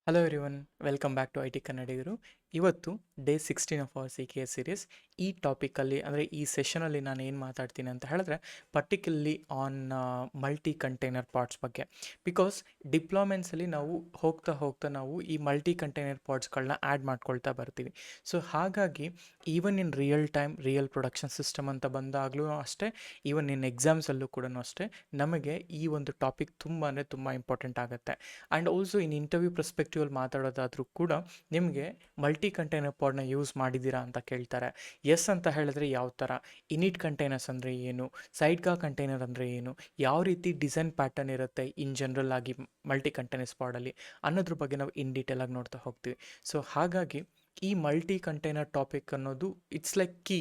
Hello everyone, welcome back to I T ಕನ್ನಡಿಗರು. ಇವತ್ತು day 16 of our C K S series. ಈ ಟಾಪಿಕಲ್ಲಿ ಅಂದರೆ ಈ ಸೆಷನಲ್ಲಿ ನಾನು ಏನು ಮಾತಾಡ್ತೀನಿ ಅಂತ ಹೇಳಿದ್ರೆ particularly on multi container pods ಬಗ್ಗೆ. ಬಿಕಾಸ್ ಡಿಪ್ಲಾಯ್ಮೆಂಟ್ಸಲ್ಲಿ ನಾವು ಹೋಗ್ತಾ ನಾವು ಈ ಮಲ್ಟಿ ಕಂಟೈನರ್ ಪಾಡ್ಸ್ಗಳನ್ನ ಆ್ಯಡ್ ಮಾಡ್ಕೊಳ್ತಾ ಬರ್ತೀವಿ. ಸೊ ಹಾಗಾಗಿ even in real time real production system ಅಂತ ಬಂದಾಗಲೂ ಅಷ್ಟೇ, ಈವನ್ ಇನ್ ಎಕ್ಸಾಮ್ಸಲ್ಲೂ ಕೂಡ ಅಷ್ಟೇ ನಮಗೆ ಈ ಒಂದು ಟಾಪಿಕ್ ತುಂಬ ಇಂಪಾರ್ಟೆಂಟ್ ಆಗುತ್ತೆ. ಆ್ಯಂಡ್ ಆಲ್ಸೋ ಇನ್ ಇಂಟರ್ವ್ಯೂ ಪರ್ಸ್ಪೆಕ್ಟಿವಲ್ಲಿ ಮಾತಾಡೋದಾದರೂ ಕೂಡ ನಿಮಗೆ ಮಲ್ಟಿ ಕಂಟೈನರ್ ಪಾಡ್ನ ಯೂಸ್ ಮಾಡಿದ್ದೀರಾ ಅಂತ ಕೇಳ್ತಾರೆ. ಎಸ್ ಅಂತ ಹೇಳಿದ್ರೆ ಯಾವ ಥರ, ಇನಿಟ್ ಕಂಟೈನರ್ಸ್ ಅಂದರೆ ಏನು, ಸೈಡ್ಕಾ ಕಂಟೈನರ್ ಅಂದರೆ ಏನು, ಯಾವ ರೀತಿ ಡಿಸೈನ್ ಪ್ಯಾಟರ್ನ್ ಇರುತ್ತೆ ಇನ್ ಜನರಲ್ ಆಗಿ ಮಲ್ಟಿ ಕಂಟೈನರ್ಸ್ ಪಾಡಲ್ಲಿ ಅನ್ನೋದ್ರ ಬಗ್ಗೆ ನಾವು ಇನ್ ಡೀಟೇಲ್ ಆಗಿ ನೋಡ್ತಾ ಹೋಗ್ತೀವಿ. ಸೊ ಹಾಗಾಗಿ ಈ ಮಲ್ಟಿ ಕಂಟೈನರ್ ಟಾಪಿಕ್ ಅನ್ನೋದು it's like key.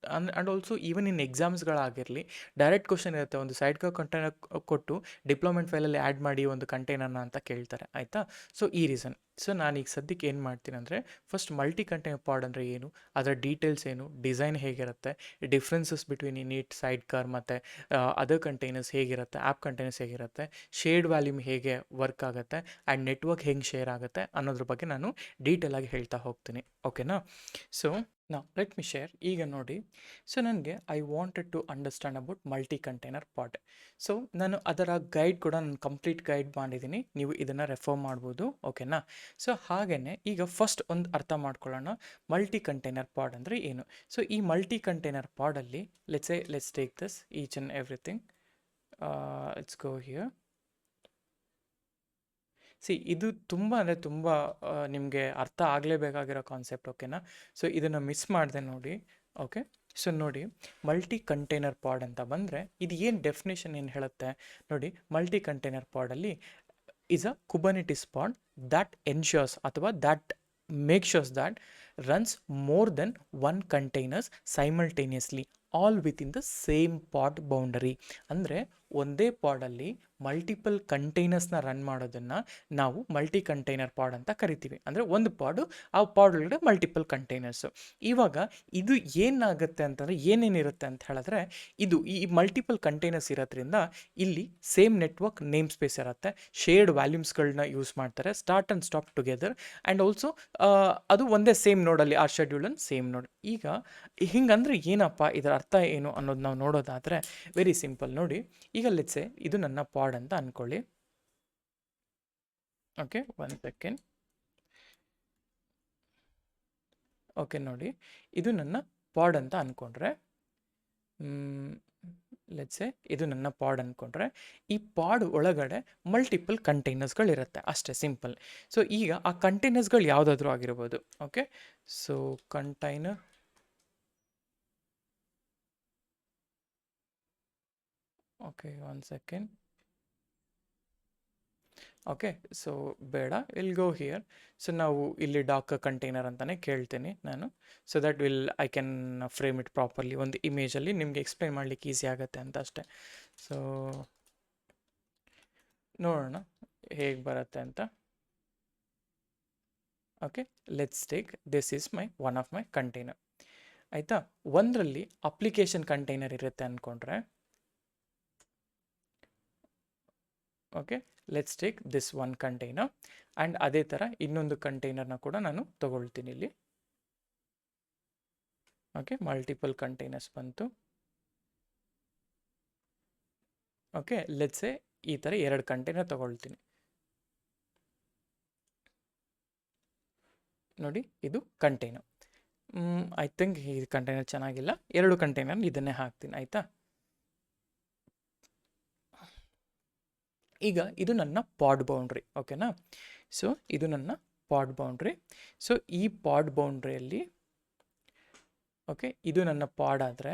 And also even in ಎಕ್ಸಾಮ್ಸ್ಗಳಾಗಿರಲಿ ಡೈರೆಕ್ಟ್ ಕ್ವಶನ್ ಇರುತ್ತೆ, ಒಂದು ಸೈಡ್ಕಾ ಕಂಟೈನರ್ ಕೊಟ್ಟು ಡಿಪ್ಲಾಯ್ಮೆಂಟ್ ಫೈಲಲ್ಲಿ ಆ್ಯಡ್ ಮಾಡಿ ಒಂದು ಕಂಟೈನರ್ನ ಅಂತ ಕೇಳ್ತಾರೆ, ಆಯಿತಾ. ಸೊ ಈ ರೀಸನ್. ಸೊ ನಾನೀಗ ಸದ್ಯಕ್ಕೆ ಏನು ಮಾಡ್ತೀನಿ ಅಂದರೆ ಫಸ್ಟ್ ಮಲ್ಟಿ ಕಂಟೈನರ್ ಪಾಡ್ ಅಂದರೆ ಏನು, ಅದರ ಡೀಟೇಲ್ಸ್ ಏನು, ಡಿಸೈನ್ ಹೇಗಿರುತ್ತೆ, differences between init, sidecar ಮತ್ತು ಅದರ್ ಕಂಟೈನರ್ಸ್ ಹೇಗಿರುತ್ತೆ, ಆ್ಯಪ್ ಕಂಟೈನರ್ಸ್ ಹೇಗಿರುತ್ತೆ, ಶೇರ್ಡ್ ವ್ಯಾಲ್ಯೂಮ್ ಹೇಗೆ ವರ್ಕ್ ಆಗುತ್ತೆ ಆ್ಯಂಡ್ ನೆಟ್ವರ್ಕ್ ಹೆಂಗೆ ಶೇರ್ ಆಗುತ್ತೆ ಅನ್ನೋದ್ರ ಬಗ್ಗೆ ನಾನು ಡೀಟೇಲಾಗಿ ಹೇಳ್ತಾ ಹೋಗ್ತೀನಿ. ಓಕೆನಾ. So let me share. ಈಗ ನೋಡಿ, ಸೊ ನನಗೆ I wanted to understand about multi container pod. So ನಾನು ಅದರ ಗೈಡ್ ಕೂಡ ನಾನು ಕಂಪ್ಲೀಟ್ ಗೈಡ್ ಮಾಡಿದ್ದೀನಿ, ನೀವು ಇದನ್ನು ರೆಫರ್ ಮಾಡ್ಬೋದು. ಓಕೆನಾ. ಸೊ ಹಾಗೆಯೇ ಈಗ ಫಸ್ಟ್ ಒಂದು ಅರ್ಥ ಮಾಡ್ಕೊಳ್ಳೋಣ, ಮಲ್ಟಿ ಕಂಟೈನರ್ ಪಾಡ್ ಅಂದರೆ ಏನು. ಸೊ ಈ ಮಲ್ಟಿ ಕಂಟೈನರ್ ಪಾಡಲ್ಲಿ let's take this each and everything. Let's go here. ಇದು ತುಂಬ ಅಂದರೆ ತುಂಬ ನಿಮಗೆ ಅರ್ಥ ಆಗಲೇಬೇಕಾಗಿರೋ ಕಾನ್ಸೆಪ್ಟ್. ಓಕೆನಾ. ಸೊ ಇದನ್ನು ಮಿಸ್ ಮಾಡಿದೆ ನೋಡಿ. ಓಕೆ. ಸೊ ನೋಡಿ, ಮಲ್ಟಿ ಕಂಟೈನರ್ ಪಾಡ್ ಅಂತ ಬಂದರೆ ಇದು ಏನು ಡೆಫಿನೇಷನ್ ಏನು ಹೇಳುತ್ತೆ ನೋಡಿ. ಮಲ್ಟಿ ಕಂಟೈನರ್ ಪಾಡಲ್ಲಿ is a Kubernetes pod that ensures ಅಥವಾ that make sures that runs more than one containers simultaneously all within the same pod boundary. ಅಂದರೆ ಒಂದೇ ಪಾಡಲ್ಲಿ ಮಲ್ಟಿಪಲ್ ಕಂಟೈನರ್ಸ್ನ ರನ್ ಮಾಡೋದನ್ನು ನಾವು ಮಲ್ಟಿ ಕಂಟೈನರ್ ಪಾಡ್ ಅಂತ ಕರಿತೀವಿ. ಅಂದರೆ ಒಂದು ಪಾಡು, ಆ ಪಾಡ್ ಒಳಗಡೆ ಮಲ್ಟಿಪಲ್ ಕಂಟೈನರ್ಸು. ಇವಾಗ ಇದು ಏನಾಗುತ್ತೆ ಅಂತಂದರೆ ಏನೇನಿರುತ್ತೆ ಅಂತ ಹೇಳಿದ್ರೆ, ಇದು ಈ ಮಲ್ಟಿಪಲ್ ಕಂಟೈನರ್ಸ್ ಇರೋದ್ರಿಂದ ಇಲ್ಲಿ ಸೇಮ್ ನೆಟ್ವರ್ಕ್ ನೇಮ್ ಸ್ಪೇಸ್ ಇರುತ್ತೆ, ಶೇರ್ಡ್ ವ್ಯಾಲ್ಯೂಮ್ಸ್ಗಳನ್ನ ಯೂಸ್ ಮಾಡ್ತಾರೆ, start and stop together, and also ಅದು ಒಂದೇ ಸೇಮ್ ನೋಡಲ್ಲಿ ಆ ಶೆಡ್ಯೂಲನ್ನು ಸೇಮ್ ನೋಡ್. ಈಗ ಹಿಂಗಂದ್ರೆ ಏನಪ್ಪ, ಇದರ ಅರ್ಥ ಏನು ಅನ್ನೋದು ನಾವು ನೋಡೋದಾದರೆ ವೆರಿ ಸಿಂಪಲ್ ನೋಡಿ. ಈಗ ಲೆಟ್ಸೆ ಇದು ನನ್ನ ಪಾಡ್ ಅಂತ ಅಂದ್ಕೊಳ್ಳಿ. Okay, 1 second. ಓಕೆ ನೋಡಿ, ಇದು ನನ್ನ ಪಾಡ್ ಅಂತ ಅಂದ್ಕೊಂಡ್ರೆ, ಲೆಟ್ಸೆ ಇದು ನನ್ನ ಪಾಡ್ ಅಂದ್ಕೊಂಡ್ರೆ, ಈ ಪಾಡ್ ಒಳಗಡೆ ಮಲ್ಟಿಪಲ್ ಕಂಟೈನರ್ಸ್ಗಳಿರುತ್ತೆ, ಅಷ್ಟೇ ಸಿಂಪಲ್. ಸೊ ಈಗ ಆ ಕಂಟೈನರ್ಸ್ಗಳು ಯಾವುದಾದ್ರೂ ಆಗಿರ್ಬೋದು. Okay. So container, okay 1 second. Okay. So ಬೇಡ, ವಿಲ್ ಗೋ ಹಿಯರ್. ಸೊ ನಾವು ಇಲ್ಲಿ ಡಾಕರ್ ಕಂಟೈನರ್ ಅಂತಲೇ ಕೇಳ್ತೀನಿ ನಾನು. So that I can frame it properly ಒಂದು ಇಮೇಜಲ್ಲಿ, ನಿಮಗೆ ಎಕ್ಸ್ಪ್ಲೈನ್ ಮಾಡಲಿಕ್ಕೆ ಈಸಿ ಆಗುತ್ತೆ ಅಂತ ಅಷ್ಟೇ. ಸೊ ನೋಡೋಣ ಹೇಗೆ ಬರುತ್ತೆ ಅಂತ. Okay, let's take this is one of my container, ಆಯಿತಾ. ಒಂದರಲ್ಲಿ ಅಪ್ಲಿಕೇಶನ್ ಕಂಟೈನರ್ ಇರುತ್ತೆ ಅಂದ್ಕೊಂಡ್ರೆ, okay, let's take this one container. And ಅದೇ ಥರ ಇನ್ನೊಂದು ಕಂಟೈನರ್ನ ಕೂಡ ನಾನು ತಗೊಳ್ತೀನಿ ಇಲ್ಲಿ. ಓಕೆ, ಮಲ್ಟಿಪಲ್ ಕಂಟೈನರ್ಸ್ ಬಂತು. ಓಕೆ, ಲೆಟ್ಸೆ ಈ ಥರ 2 ಕಂಟೈನರ್ ತಗೊಳ್ತೀನಿ ನೋಡಿ. ಇದು ಕಂಟೈನರ್. ಐ ಥಿಂಕ್ ಈ ಕಂಟೈನರ್ ಚೆನ್ನಾಗಿಲ್ಲ, 2 ಕಂಟೈನರ್ ಇದನ್ನೇ ಹಾಕ್ತೀನಿ, ಆಯಿತಾ. ಈಗ ಇದು ನನ್ನ ಪಾಡ್ ಬೌಂಡ್ರಿ. ಓಕೆನಾ. ಸೊ ಇದು ನನ್ನ ಪಾಡ್ ಬೌಂಡ್ರಿ. ಸೊ ಈ ಪಾಡ್ ಬೌಂಡ್ರಿಯಲ್ಲಿ, ಓಕೆ, ಇದು ನನ್ನ ಪಾಡ್ ಆದರೆ,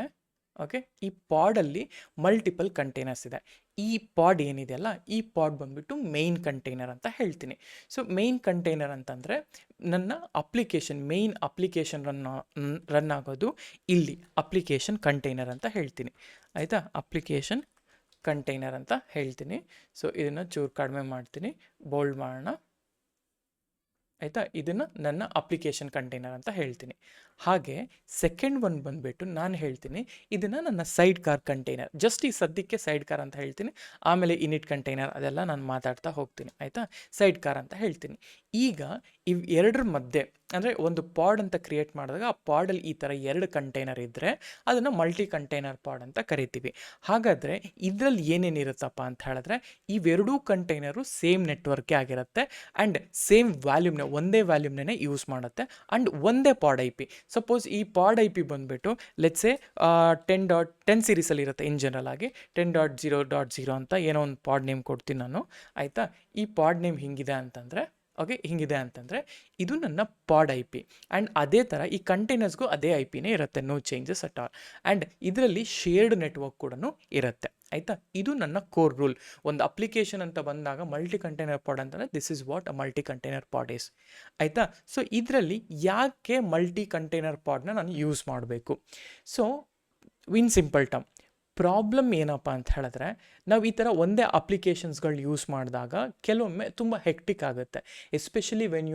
ಓಕೆ, ಈ ಪಾಡಲ್ಲಿ ಮಲ್ಟಿಪಲ್ ಕಂಟೈನರ್ಸ್ ಇದೆ. ಈ ಪಾಡ್ ಏನಿದೆಯಲ್ಲ, ಈ ಪಾಡ್ ಬಂದುಬಿಟ್ಟು ಮೇಯ್ನ್ ಕಂಟೈನರ್ ಅಂತ ಹೇಳ್ತೀನಿ. ಸೊ ಮೇಯ್ನ್ ಕಂಟೈನರ್ ಅಂತಂದರೆ ನನ್ನ ಅಪ್ಲಿಕೇಶನ್, ಮೇಯ್ನ್ ಅಪ್ಲಿಕೇಶನ್ ರನ್ ಆಗೋದು ಇಲ್ಲಿ ಅಪ್ಲಿಕೇಶನ್ ಕಂಟೈನರ್ ಅಂತ ಹೇಳ್ತೀನಿ, ಆಯಿತಾ. ಅಪ್ಲಿಕೇಶನ್ ಕಂಟೈನರ್ ಅಂತ ಹೇಳ್ತೀನಿ. ಸೊ ಇದನ್ನು ಚೂರು ಕಡಿಮೆ ಮಾಡ್ತೀನಿ, ಬೋಲ್ಡ್ ಮಾಡೋಣ, ಆಯಿತಾ, ಇದನ್ನು ನನ್ನ ಅಪ್ಲಿಕೇಶನ್ ಕಂಟೈನರ್ ಅಂತ ಹೇಳ್ತೀನಿ. ಹಾಗೆ ಸೆಕೆಂಡ್ ಒನ್ ಬಂದುಬಿಟ್ಟು ನಾನು ಹೇಳ್ತೀನಿ ಇದನ್ನು ನನ್ನ ಸೈಡ್ ಕಾರ್ ಕಂಟೈನರ್. ಜಸ್ಟ್ ಈ ಸದ್ಯಕ್ಕೆ ಸೈಡ್ ಕಾರ್ ಅಂತ ಹೇಳ್ತೀನಿ, ಆಮೇಲೆ ಇನಿಟ್ ಕಂಟೈನರ್ ಅದೆಲ್ಲ ನಾನು ಮಾತಾಡ್ತಾ ಹೋಗ್ತೀನಿ. ಆಯಿತಾ, ಸೈಡ್ ಕಾರ್ ಅಂತ ಹೇಳ್ತೀನಿ. ಈಗ ಇವು ಎರಡರ ಮಧ್ಯೆ ಅಂದರೆ ಒಂದು ಪಾಡ್ ಅಂತ ಕ್ರಿಯೇಟ್ ಮಾಡಿದಾಗ ಆ ಪಾಡಲ್ಲಿ ಈ ಥರ ಎರಡು ಕಂಟೈನರ್ ಇದ್ದರೆ ಅದನ್ನು ಮಲ್ಟಿ ಕಂಟೈನರ್ ಪಾಡ್ ಅಂತ ಕರಿತೀವಿ. ಹಾಗಾದರೆ ಇದರಲ್ಲಿ ಏನೇನಿರುತ್ತಪ್ಪ ಅಂತ ಹೇಳಿದ್ರೆ ಇವೆರಡೂ ಕಂಟೈನರು ಸೇಮ್ ನೆಟ್ವರ್ಕೇ ಆಗಿರುತ್ತೆ ಆ್ಯಂಡ್ ಸೇಮ್ ವ್ಯಾಲ್ಯೂಮ್ನ ಒಂದೇ ವ್ಯಾಲ್ಯೂಮ್ನೇ ಯೂಸ್ ಮಾಡುತ್ತೆ ಆ್ಯಂಡ್ ಒಂದೇ ಪಾಡ್ ಐ ಪಿ. ಸಪೋಸ್ ಈ ಪಾಡ್ ಐ ಪಿ ಬಂದುಬಿಟ್ಟು ಲೆಟ್ಸೆ 10.10 ಸೀರೀಸಲ್ಲಿ ಇರುತ್ತೆ ಇನ್ ಜನರಲ್ ಆಗಿ 10.0.0 ಅಂತ ಏನೋ ಒಂದು ಪಾಡ್ ನೇಮ್ ಕೊಡ್ತೀನಿ ನಾನು. ಆಯಿತಾ, ಈ ಪಾಡ್ ನೇಮ್ ಹಿಂಗಿದೆ ಅಂತಂದರೆ ಹಿಂಗಿದೆ ಅಂತಂದರೆ ಇದು ನನ್ನ ಪಾಡ್ ಐ ಪಿ ಆ್ಯಂಡ್ ಅದೇ ಥರ ಈ ಕಂಟೈನರ್ಸ್ಗೂ ಅದೇ ಐ ಪಿನೇ ಇರುತ್ತೆ, no changes at all. And ಇದರಲ್ಲಿ ಶೇರ್ಡ್ ನೆಟ್ವರ್ಕ್ ಕೂಡ ಇರುತ್ತೆ. ಆಯಿತಾ, ಇದು ನನ್ನ ಕೋರ್ ರೂಲ್. ಒಂದು ಅಪ್ಲಿಕೇಶನ್ ಅಂತ ಬಂದಾಗ ಮಲ್ಟಿ ಕಂಟೈನರ್ ಪಾಡ್ ಅಂತಂದರೆ this is what a multi container pod is. ಆಯಿತಾ, ಸೊ ಇದರಲ್ಲಿ ಯಾಕೆ ಮಲ್ಟಿ ಕಂಟೈನರ್ ಪಾಡ್ನ ನಾನು ಯೂಸ್ ಮಾಡಬೇಕು? So in simple term problem ಏನಪ್ಪ ಅಂತ ಹೇಳಿದ್ರೆ ನಾವು ಈ ಥರ ಒಂದೇ ಅಪ್ಲಿಕೇಶನ್ಸ್ಗಳು ಯೂಸ್ ಮಾಡಿದಾಗ ಕೆಲವೊಮ್ಮೆ ತುಂಬ ಹೆಕ್ಟಿಕ್ ಆಗುತ್ತೆ, especially when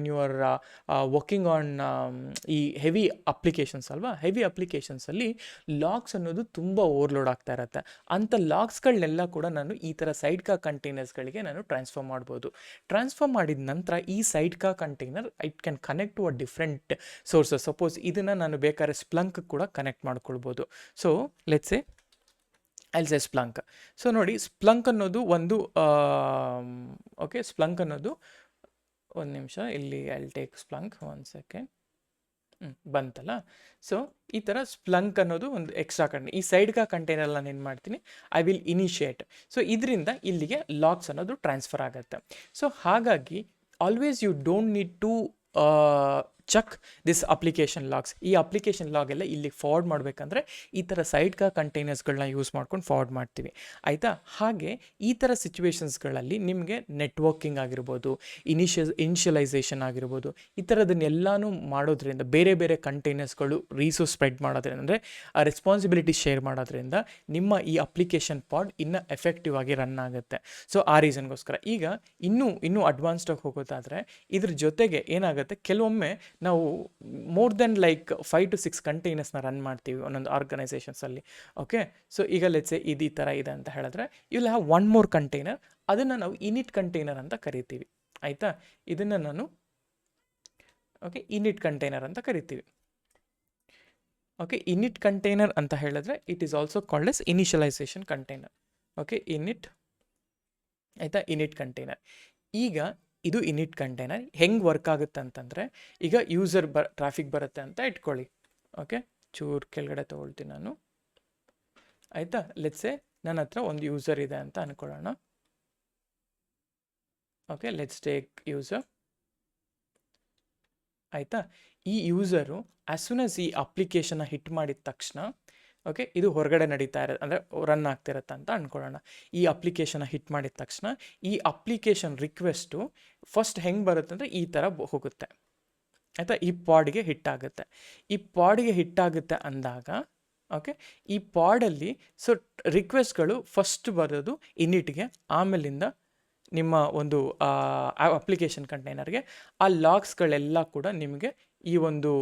you are working on ಈ ಹೆವಿ ಅಪ್ಲಿಕೇಶನ್ಸ್ ಅಲ್ವಾ. ಹೆವಿ ಅಪ್ಲಿಕೇಶನ್ಸಲ್ಲಿ ಲಾಗ್ಸ್ ಅನ್ನೋದು ತುಂಬ ಓವರ್ಲೋಡ್ ಆಗ್ತಾ ಇರುತ್ತೆ. ಅಂಥ ಲಾಗ್ಸ್ಗಳನ್ನೆಲ್ಲ ಕೂಡ ನಾನು ಈ ಥರ ಸೈಡ್ ಕಾ ಕಂಟೈನರ್ಸ್ಗಳಿಗೆ ನಾನು ಟ್ರಾನ್ಸ್ಫರ್ ಮಾಡ್ಬೋದು. ಟ್ರಾನ್ಸ್ಫರ್ ಮಾಡಿದ ನಂತರ ಈ sidecar container it can connect to a different sources. Suppose ಇದನ್ನು ನಾನು ಬೇಕಾದ್ರೆ ಸ್ಪ್ಲಂಕ್ ಕೂಡ ಕನೆಕ್ಟ್ ಮಾಡ್ಕೊಳ್ಬೋದು. ಸೊ ಲೆಟ್ಸ್ ಸೇ ಐಲ್ ಸೆ ಸ್ಪ್ಲಂಕ್. ಸೊ ನೋಡಿ, ಸ್ಪ್ಲಂಕ್ ಅನ್ನೋದು ಒಂದು ಸ್ಪ್ಲಂಕ್ ಅನ್ನೋದು ಒಂದು ನಿಮಿಷ ಇಲ್ಲಿ ಐಲ್ ಟೇಕ್ ಸ್ಪ್ಲಂಕ್ 1 ಸೆಕೆಂಡ್. ಬಂತಲ್ಲ. ಸೊ ಈ ಥರ ಸ್ಪ್ಲಂಕ್ ಅನ್ನೋದು ಒಂದು ಎಕ್ಸ್ಟ್ರಾ ಈ ಸೈಡ್ ಕಾ ಕಂಟೈನರ್ ನಾನು ಏನು ಮಾಡ್ತೀನಿ, ಐ ವಿಲ್ ಇನಿಷಿಯೇಟ್. ಸೊ ಇದರಿಂದ ಇಲ್ಲಿಗೆ ಲಾಗ್ಸ್ ಅನ್ನೋದು ಟ್ರಾನ್ಸ್ಫರ್ ಆಗುತ್ತೆ. ಸೊ ಹಾಗಾಗಿ always you don't need to check this application logs. ಈ ಅಪ್ಲಿಕೇಶನ್ ಲಾಗ್ ಎಲ್ಲ ಇಲ್ಲಿಗೆ ಫಾರ್ವರ್ಡ್ ಮಾಡಬೇಕಂದ್ರೆ ಈ ಥರ ಸೈಡ್ ಕಾ ಕಂಟೈನರ್ಸ್ಗಳನ್ನ ಯೂಸ್ ಮಾಡ್ಕೊಂಡು ಫಾರ್ವರ್ಡ್ ಮಾಡ್ತೀವಿ. ಆಯಿತಾ, ಹಾಗೆ ಈ ಥರ ಸಿಚುವೇಶನ್ಸ್ಗಳಲ್ಲಿ ನಿಮಗೆ ನೆಟ್ವರ್ಕಿಂಗ್ ಆಗಿರ್ಬೋದು, ಇನಿಷಿಯಲೈಸೇಷನ್ ಆಗಿರ್ಬೋದು, ಈ ಥರದನ್ನೆಲ್ಲನೂ ಮಾಡೋದ್ರಿಂದ ಬೇರೆ ಬೇರೆ ಕಂಟೈನರ್ಸ್ಗಳು ರಿಸೋರ್ಸ್ ಸ್ಪ್ರೆಡ್ ಮಾಡೋದ್ರಿಂದ ಅಂದರೆ ರೆಸ್ಪಾನ್ಸಿಬಿಲಿಟಿ ಶೇರ್ ಮಾಡೋದ್ರಿಂದ ನಿಮ್ಮ ಈ ಅಪ್ಲಿಕೇಶನ್ ಪಾಡ್ ಇನ್ನೂ ಎಫೆಕ್ಟಿವ್ ಆಗಿ ರನ್ ಆಗುತ್ತೆ. ಸೊ ಆ ರೀಸನ್ಗೋಸ್ಕರ ಈಗ ಇನ್ನೂ ಅಡ್ವಾನ್ಸ್ಡಾಗಿ ಹೋಗೋದಾದರೆ ಇದ್ರ ಜೊತೆಗೆ ಏನಾಗುತ್ತೆ, ಕೆಲವೊಮ್ಮೆ ನಾವು ಮೋರ್ ದೆನ್ ಲೈಕ್ 5 to 6 ಕಂಟೈನರ್ಸ್ನ ರನ್ ಮಾಡ್ತೀವಿ ಒಂದೊಂದು ಆರ್ಗನೈಸೇಷನ್ಸಲ್ಲಿ. ಓಕೆ, ಸೊ ಈಗ ಲೆಟ್ಸ್ ಸೇ ಇದು ಈ ಥರ ಇದೆ ಅಂತ ಹೇಳಿದ್ರೆ you will have one more container, ಅದನ್ನು ನಾವು ಇನಿಟ್ ಕಂಟೈನರ್ ಅಂತ ಕರಿತೀವಿ. ಆಯಿತಾ, ಇದನ್ನು ನಾನು ಇನಿಟ್ ಕಂಟೈನರ್ ಅಂತ ಕರಿತೀವಿ. ಇನಿಟ್ ಕಂಟೈನರ್ ಅಂತ ಹೇಳಿದ್ರೆ it is also called as initialisation container. Init. ಆಯಿತಾ, ಇನಿಟ್ ಕಂಟೈನರ್. ಈಗ ಇದು ಇನಿಟ್ ಕಂಟೈನರ್ ಹೆಂಗೆ ವರ್ಕ್ ಆಗುತ್ತೆ ಅಂತಂದರೆ ಈಗ ಯೂಸರ್ ಟ್ರಾಫಿಕ್ ಬರುತ್ತೆ ಅಂತ ಇಟ್ಕೊಳ್ಳಿ. ಚೂರು ಕೆಳಗಡೆ ತೊಗೊಳ್ತೀನಿ ನಾನು. ಆಯಿತಾ, ಲೆಟ್ಸೆ ನನ್ನ ಹತ್ರ ಒಂದು ಯೂಸರ್ ಇದೆ ಅಂತ ಅಂದ್ಕೊಳ್ಳೋಣ. Let's take user. ಆಯಿತಾ, ಈ ಯೂಸರು ಆ್ಯಸ್ ಸೂನ್ ಆಸ್ ಈ ಅಪ್ಲಿಕೇಶನ್ನ ಹಿಟ್ ಮಾಡಿದ ತಕ್ಷಣ ಇದು ಹೊರಗಡೆ ನಡೀತಾ ಇರೋದು ಅಂದರೆ ರನ್ ಆಗ್ತಿರತ್ತೆ ಅಂತ ಅಂದ್ಕೊಳ್ಳೋಣ. ಈ ಅಪ್ಲಿಕೇಶನ್ನ ಹಿಟ್ ಮಾಡಿದ ತಕ್ಷಣ ಈ ಅಪ್ಲಿಕೇಶನ್ ರಿಕ್ವೆಸ್ಟು ಫಸ್ಟ್ ಹೆಂಗೆ ಬರುತ್ತೆ ಅಂದರೆ ಈ ಥರ ಹೋಗುತ್ತೆ. ಆಯಿತಾ, ಈ ಪಾಡ್ಗೆ ಹಿಟ್ ಆಗುತ್ತೆ. ಈ ಪಾಡ್ಗೆ ಹಿಟ್ ಆಗುತ್ತೆ ಅಂದಾಗ ಈ ಪಾಡಲ್ಲಿ ಸೊ ರಿಕ್ವೆಸ್ಟ್ಗಳು ಫಸ್ಟ್ ಬರೋದು ಇನಿಟ್ಗೆ, ಆಮೇಲಿಂದ ನಿಮ್ಮ ಒಂದು ಅಪ್ಲಿಕೇಶನ್ ಕಂಟೈನರ್ಗೆ. ಆ ಲಾಗ್ಸ್ಗಳೆಲ್ಲ ಕೂಡ ನಿಮಗೆ ಈ ಒಂದು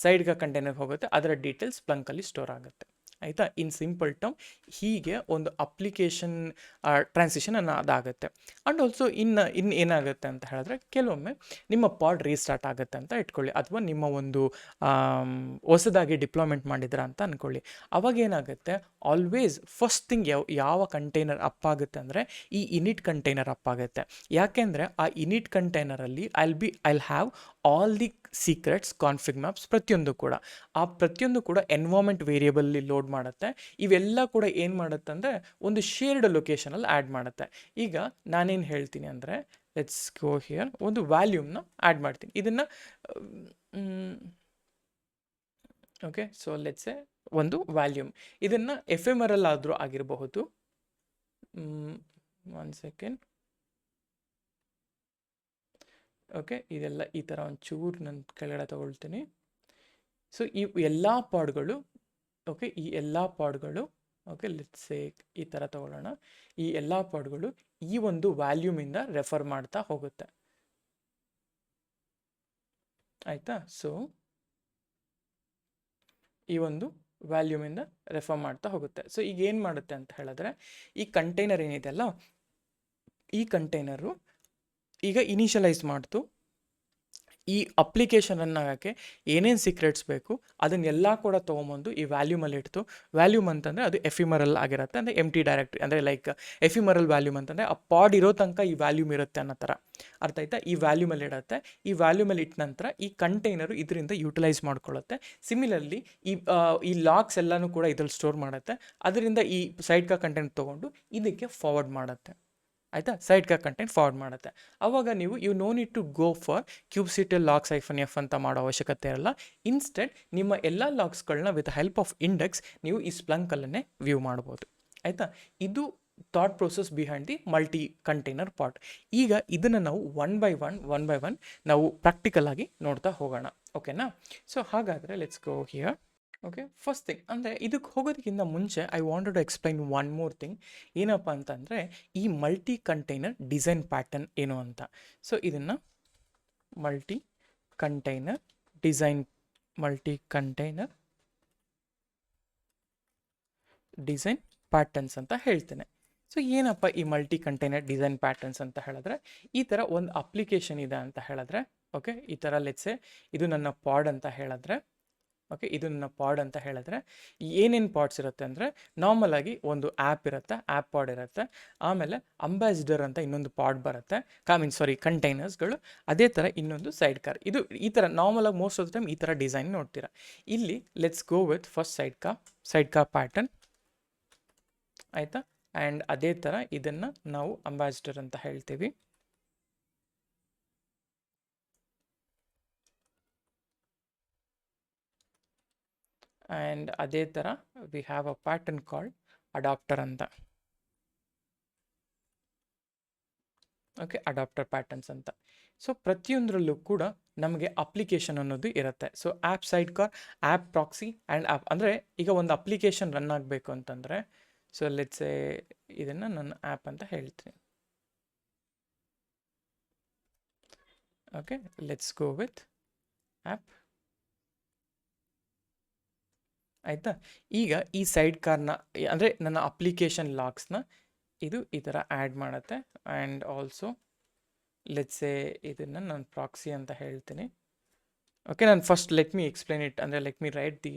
ಸೈಡ್ ಕಾ ಕಂಟೈನರ್ಗೆ ಹೋಗುತ್ತೆ, ಅದರ ಡೀಟೇಲ್ಸ್ ಸ್ಪ್ಲಂಕಲ್ಲಿ ಸ್ಟೋರ್ ಆಗುತ್ತೆ. ಆಯಿತಾ, ಇನ್ ಸಿಂಪಲ್ ಟರ್ಮ್ ಹೀಗೆ ಒಂದು ಅಪ್ಲಿಕೇಶನ್ ಟ್ರಾನ್ಸಿಷನ್ ಅದಾಗುತ್ತೆ. ಆ್ಯಂಡ್ ಆಲ್ಸೋ ಇನ್ನು ಏನಾಗುತ್ತೆ ಅಂತ ಹೇಳಿದ್ರೆ ಕೆಲವೊಮ್ಮೆ ನಿಮ್ಮ ಪಾಡ್ ರೀಸ್ಟಾರ್ಟ್ ಆಗುತ್ತೆ ಅಂತ ಇಟ್ಕೊಳ್ಳಿ, ಅಥವಾ ನಿಮ್ಮ ಒಂದು ಹೊಸದಾಗಿ ಡಿಪ್ಲಾಯ್ಮೆಂಟ್ ಮಾಡಿದ್ರ ಅಂತ ಅಂದ್ಕೊಳ್ಳಿ. ಅವಾಗ ಏನಾಗುತ್ತೆ, ಆಲ್ವೇಸ್ ಫಸ್ಟ್ ಥಿಂಗ್ ಯಾವ ಕಂಟೈನರ್ ಅಪ್ ಆಗುತ್ತೆ ಅಂದರೆ ಈ ಇನಿಟ್ ಕಂಟೈನರ್ ಅಪ್ ಆಗುತ್ತೆ. ಯಾಕೆಂದರೆ ಆ ಇನಿಟ್ ಕಂಟೈನರಲ್ಲಿ I'll have all the secrets, config maps, ಪ್ರತಿಯೊಂದು ಕೂಡ ಎನ್ವೈರ್ಮೆಂಟ್ ವೇರಿಯೇಬಲ್ಲಿ ಲೋಡ್ ಮಾಡುತ್ತೆ. ಇವೆಲ್ಲ ಕೂಡ ಏನು ಮಾಡುತ್ತೆ ಅಂದರೆ ಒಂದು ಶೇರ್ಡ್ ಲೊಕೇಶನಲ್ಲಿ ಆ್ಯಡ್ ಮಾಡುತ್ತೆ. ಈಗ ನಾನೇನು ಹೇಳ್ತೀನಿ ಅಂದರೆ ಲೆಟ್ಸ್ ಗೋ ಹಿಯರ್, ಒಂದು ವ್ಯಾಲ್ಯೂಮ್ನ ಆ್ಯಡ್ ಮಾಡ್ತೀನಿ. ಇದನ್ನು ಸೊ ಲೆಟ್ಸ್ ಎ ಒಂದು ವ್ಯಾಲ್ಯೂಮ್, ಇದನ್ನು ಎಫೆಮರಲ್ ಆದರೂ ಆಗಿರಬಹುದು. 1 ಸೆಕೆಂಡ್. ಇದೆಲ್ಲ ಈ ಥರ ಒಂದು ಚೂರು ನನ್ನ ಕೆಳಗಡೆ ತಗೊಳ್ತೀನಿ. ಸೊ ಈ ಎಲ್ಲ ಪಾಡ್ಗಳು ಈ ಎಲ್ಲ ಪಾಡ್ಗಳು ಲೆಟ್ಸ್ ಸೇ ಈ ಥರ ತಗೊಳ್ಳೋಣ. ಈ ಎಲ್ಲ ಪಾಡ್ಗಳು ಈ ಒಂದು ವ್ಯಾಲ್ಯೂಮಿಂದ ರೆಫರ್ ಮಾಡ್ತಾ ಹೋಗುತ್ತೆ. ಆಯಿತಾ. ಸೊ ಈ ಒಂದು ವ್ಯಾಲ್ಯೂಮಿಂದ ರೆಫರ್ ಮಾಡ್ತಾ ಹೋಗುತ್ತೆ. ಸೊ ಈಗ ಏನು ಮಾಡುತ್ತೆ ಅಂತ ಹೇಳಿದ್ರೆ, ಈ ಕಂಟೈನರ್ ಏನಿದೆಯಲ್ಲ, ಈ ಕಂಟೈನರು ಈಗ ಇನಿಷಿಯಲೈಸ್ ಮಾಡ್ತು ಈ ಅಪ್ಲಿಕೇಶನ್ ರನ್ ಆಗೋಕ್ಕೆ ಏನೇನು ಸೀಕ್ರೆಟ್ಸ್ ಬೇಕು ಅದನ್ನೆಲ್ಲ ಕೂಡ ತೊಗೊಂಬಂದು ಈ ವ್ಯಾಲ್ಯೂಮಲ್ಲಿ ಇಡ್ತು. ವ್ಯಾಲ್ಯೂಮ್ ಅಂತಂದರೆ ಅದು ಎಫಿಮರಲ್ ಆಗಿರುತ್ತೆ, ಅಂದರೆ ಎಮ್ ಟಿ ಡೈರೆಕ್ಟ್ರಿ, ಅಂದರೆ ಲೈಕ್ ಎಫಿಮರಲ್ ವ್ಯಾಲ್ಯೂಮ್ ಅಂತಂದರೆ ಆ ಪಾಡ್ ಇರೋ ತನಕ ಈ ವ್ಯಾಲ್ಯೂಮ್ ಇರುತ್ತೆ ಅನ್ನೋ ಥರ. ಅರ್ಥ ಆಯ್ತಾ? ಈ ವ್ಯಾಲ್ಯೂಮಲ್ಲಿ ಇಡುತ್ತೆ. ಈ ವ್ಯಾಲ್ಯೂಮಲ್ಲಿ ಇಟ್ಟ ನಂತರ ಈ ಕಂಟೈನರು ಇದರಿಂದ ಯೂಟಿಲೈಸ್ ಮಾಡ್ಕೊಳ್ಳುತ್ತೆ. ಸಿಮಿಲರ್ಲಿ ಈ ಲಾಗ್ಸ್ ಎಲ್ಲನೂ ಕೂಡ ಇದ್ರಲ್ಲಿ ಸ್ಟೋರ್ ಮಾಡುತ್ತೆ. ಅದರಿಂದ ಈ ಸೈಡ್ ಕಾ ಕಂಟೆಂಟ್ ತೊಗೊಂಡು ಇದಕ್ಕೆ ಫಾರ್ವರ್ಡ್ ಮಾಡುತ್ತೆ. ಆಯಿತಾ? ಸೈಡ್ ಕಾ ಕಂಟೆಂಟ್ ಫಾರ್ವರ್ಡ್ ಮಾಡುತ್ತೆ. ಆವಾಗ ನೀವು no need to go for kubectl logs -f ಅಂತ ಮಾಡೋ ಅವಶ್ಯಕತೆ ಇರಲ್ಲ. ಇನ್ಸ್ಟೆಡ್ ನಿಮ್ಮ ಎಲ್ಲ ಲಾಗ್ಸ್ಗಳನ್ನ ವಿತ್ ಹೆಲ್ಪ್ ಆಫ್ ಇಂಡೆಕ್ಸ್ ನೀವು ಈ ಸ್ಪ್ಲಂಕಲ್ಲೇ ವ್ಯೂ ಮಾಡ್ಬೋದು. ಆಯಿತಾ? ಇದು thought process behind the multi container part. ಈಗ ಇದನ್ನು ನಾವು ಒನ್ ಬೈ ಒನ್ ನಾವು ಪ್ರಾಕ್ಟಿಕಲ್ ಆಗಿ ನೋಡ್ತಾ ಹೋಗೋಣ. ಓಕೆನಾ? ಸೊ ಹಾಗಾದರೆ let's go here. Okay, first thing ಅಂದರೆ ಇದಕ್ಕೆ ಹೋಗೋದಕ್ಕಿಂತ ಮುಂಚೆ I wanted to explain one more thing. ಏನಪ್ಪ ಅಂತಂದರೆ ಈ ಮಲ್ಟಿ ಕಂಟೈನರ್ ಡಿಸೈನ್ ಪ್ಯಾಟರ್ನ್ ಏನು ಅಂತ. ಸೊ ಇದನ್ನು ಮಲ್ಟಿ ಕಂಟೈನರ್ ಡಿಸೈನ್ ಪ್ಯಾಟರ್ನ್ಸ್ ಅಂತ ಹೇಳ್ತೇನೆ. ಸೊ ಏನಪ್ಪ ಈ ಮಲ್ಟಿ ಕಂಟೈನರ್ ಡಿಸೈನ್ ಪ್ಯಾಟರ್ನ್ಸ್ ಅಂತ ಹೇಳಿದ್ರೆ, ಈ ಥರ ಒಂದು ಅಪ್ಲಿಕೇಶನ್ ಇದೆ ಅಂತ ಹೇಳಿದ್ರೆ, ಓಕೆ, ಈ ಥರ ಲೆಟ್ಸೆ ಇದು ನನ್ನ ಪಾಡ್ ಅಂತ ಹೇಳಿದ್ರೆ, ಓಕೆ, ಇದು ನನ್ನ ಪಾಡ್ ಅಂತ ಹೇಳಿದ್ರೆ ಏನೇನು ಪಾಡ್ಸ್ ಇರುತ್ತೆ ಅಂದರೆ, ನಾರ್ಮಲ್ ಆಗಿ ಒಂದು ಆ್ಯಪ್ ಇರುತ್ತೆ, ಆ್ಯಪ್ ಪಾಡ್ ಇರುತ್ತೆ. ಆಮೇಲೆ ಅಂಬಾಸಿಡರ್ ಅಂತ ಇನ್ನೊಂದು ಪಾಡ್ ಬರುತ್ತೆ, ಕಂಟೈನರ್ಸ್ಗಳು. ಅದೇ ಥರ ಇನ್ನೊಂದು ಸೈಡ್ ಕಾರ್. ಇದು ಈ ಥರ ನಾರ್ಮಲ್ ಆಗಿ ಮೋಸ್ಟ್ ಆಫ್ ದ ಟೈಮ್ ಈ ಥರ ಡಿಸೈನ್ ನೋಡ್ತೀರಾ. ಇಲ್ಲಿ let's go with first side ಕಾ ಪ್ಯಾಟರ್ನ್. ಆಯಿತಾ? ಆ್ಯಂಡ್ ಅದೇ ಥರ ಇದನ್ನು ನಾವು ಅಂಬಾಸಿಡರ್ ಅಂತ ಹೇಳ್ತೀವಿ. ಆ್ಯಂಡ್ ಅದೇ ಥರ we have a pattern called adapter ಅಂತ. ಓಕೆ, ಅಡಾಪ್ಟರ್ ಪ್ಯಾಟರ್ನ್ಸ್ ಅಂತ. ಸೊ ಪ್ರತಿಯೊಂದರಲ್ಲೂ ಕೂಡ ನಮಗೆ ಅಪ್ಲಿಕೇಶನ್ ಅನ್ನೋದು ಇರುತ್ತೆ. So app side car, app proxy and app. ಅಂದರೆ ಈಗ ಒಂದು ಅಪ್ಲಿಕೇಶನ್ ರನ್ ಆಗಬೇಕು ಅಂತಂದರೆ, ಸೊ ಲೆಟ್ಸೆ ಇದನ್ನು ನನ್ನ ಆ್ಯಪ್ ಅಂತ ಹೇಳ್ತೀನಿ. Okay, let's go with app. ಆಯಿತಾ? ಈಗ ಈ ಸೈಡ್ ಕಾರ್ನ ಅಂದರೆ ನನ್ನ ಅಪ್ಲಿಕೇಶನ್ ಲಾಗ್ಸ್ನ ಇದು ಈ ಥರ ಆ್ಯಡ್ ಮಾಡುತ್ತೆ. ಆ್ಯಂಡ್ ಆಲ್ಸೋ ಲೆಟ್ಸೆ ಇದನ್ನು ನಾನು ಪ್ರಾಕ್ಸಿ ಅಂತ ಹೇಳ್ತೀನಿ. ಓಕೆ, ನಾನು first let me explain it, ಅಂದರೆ let me write the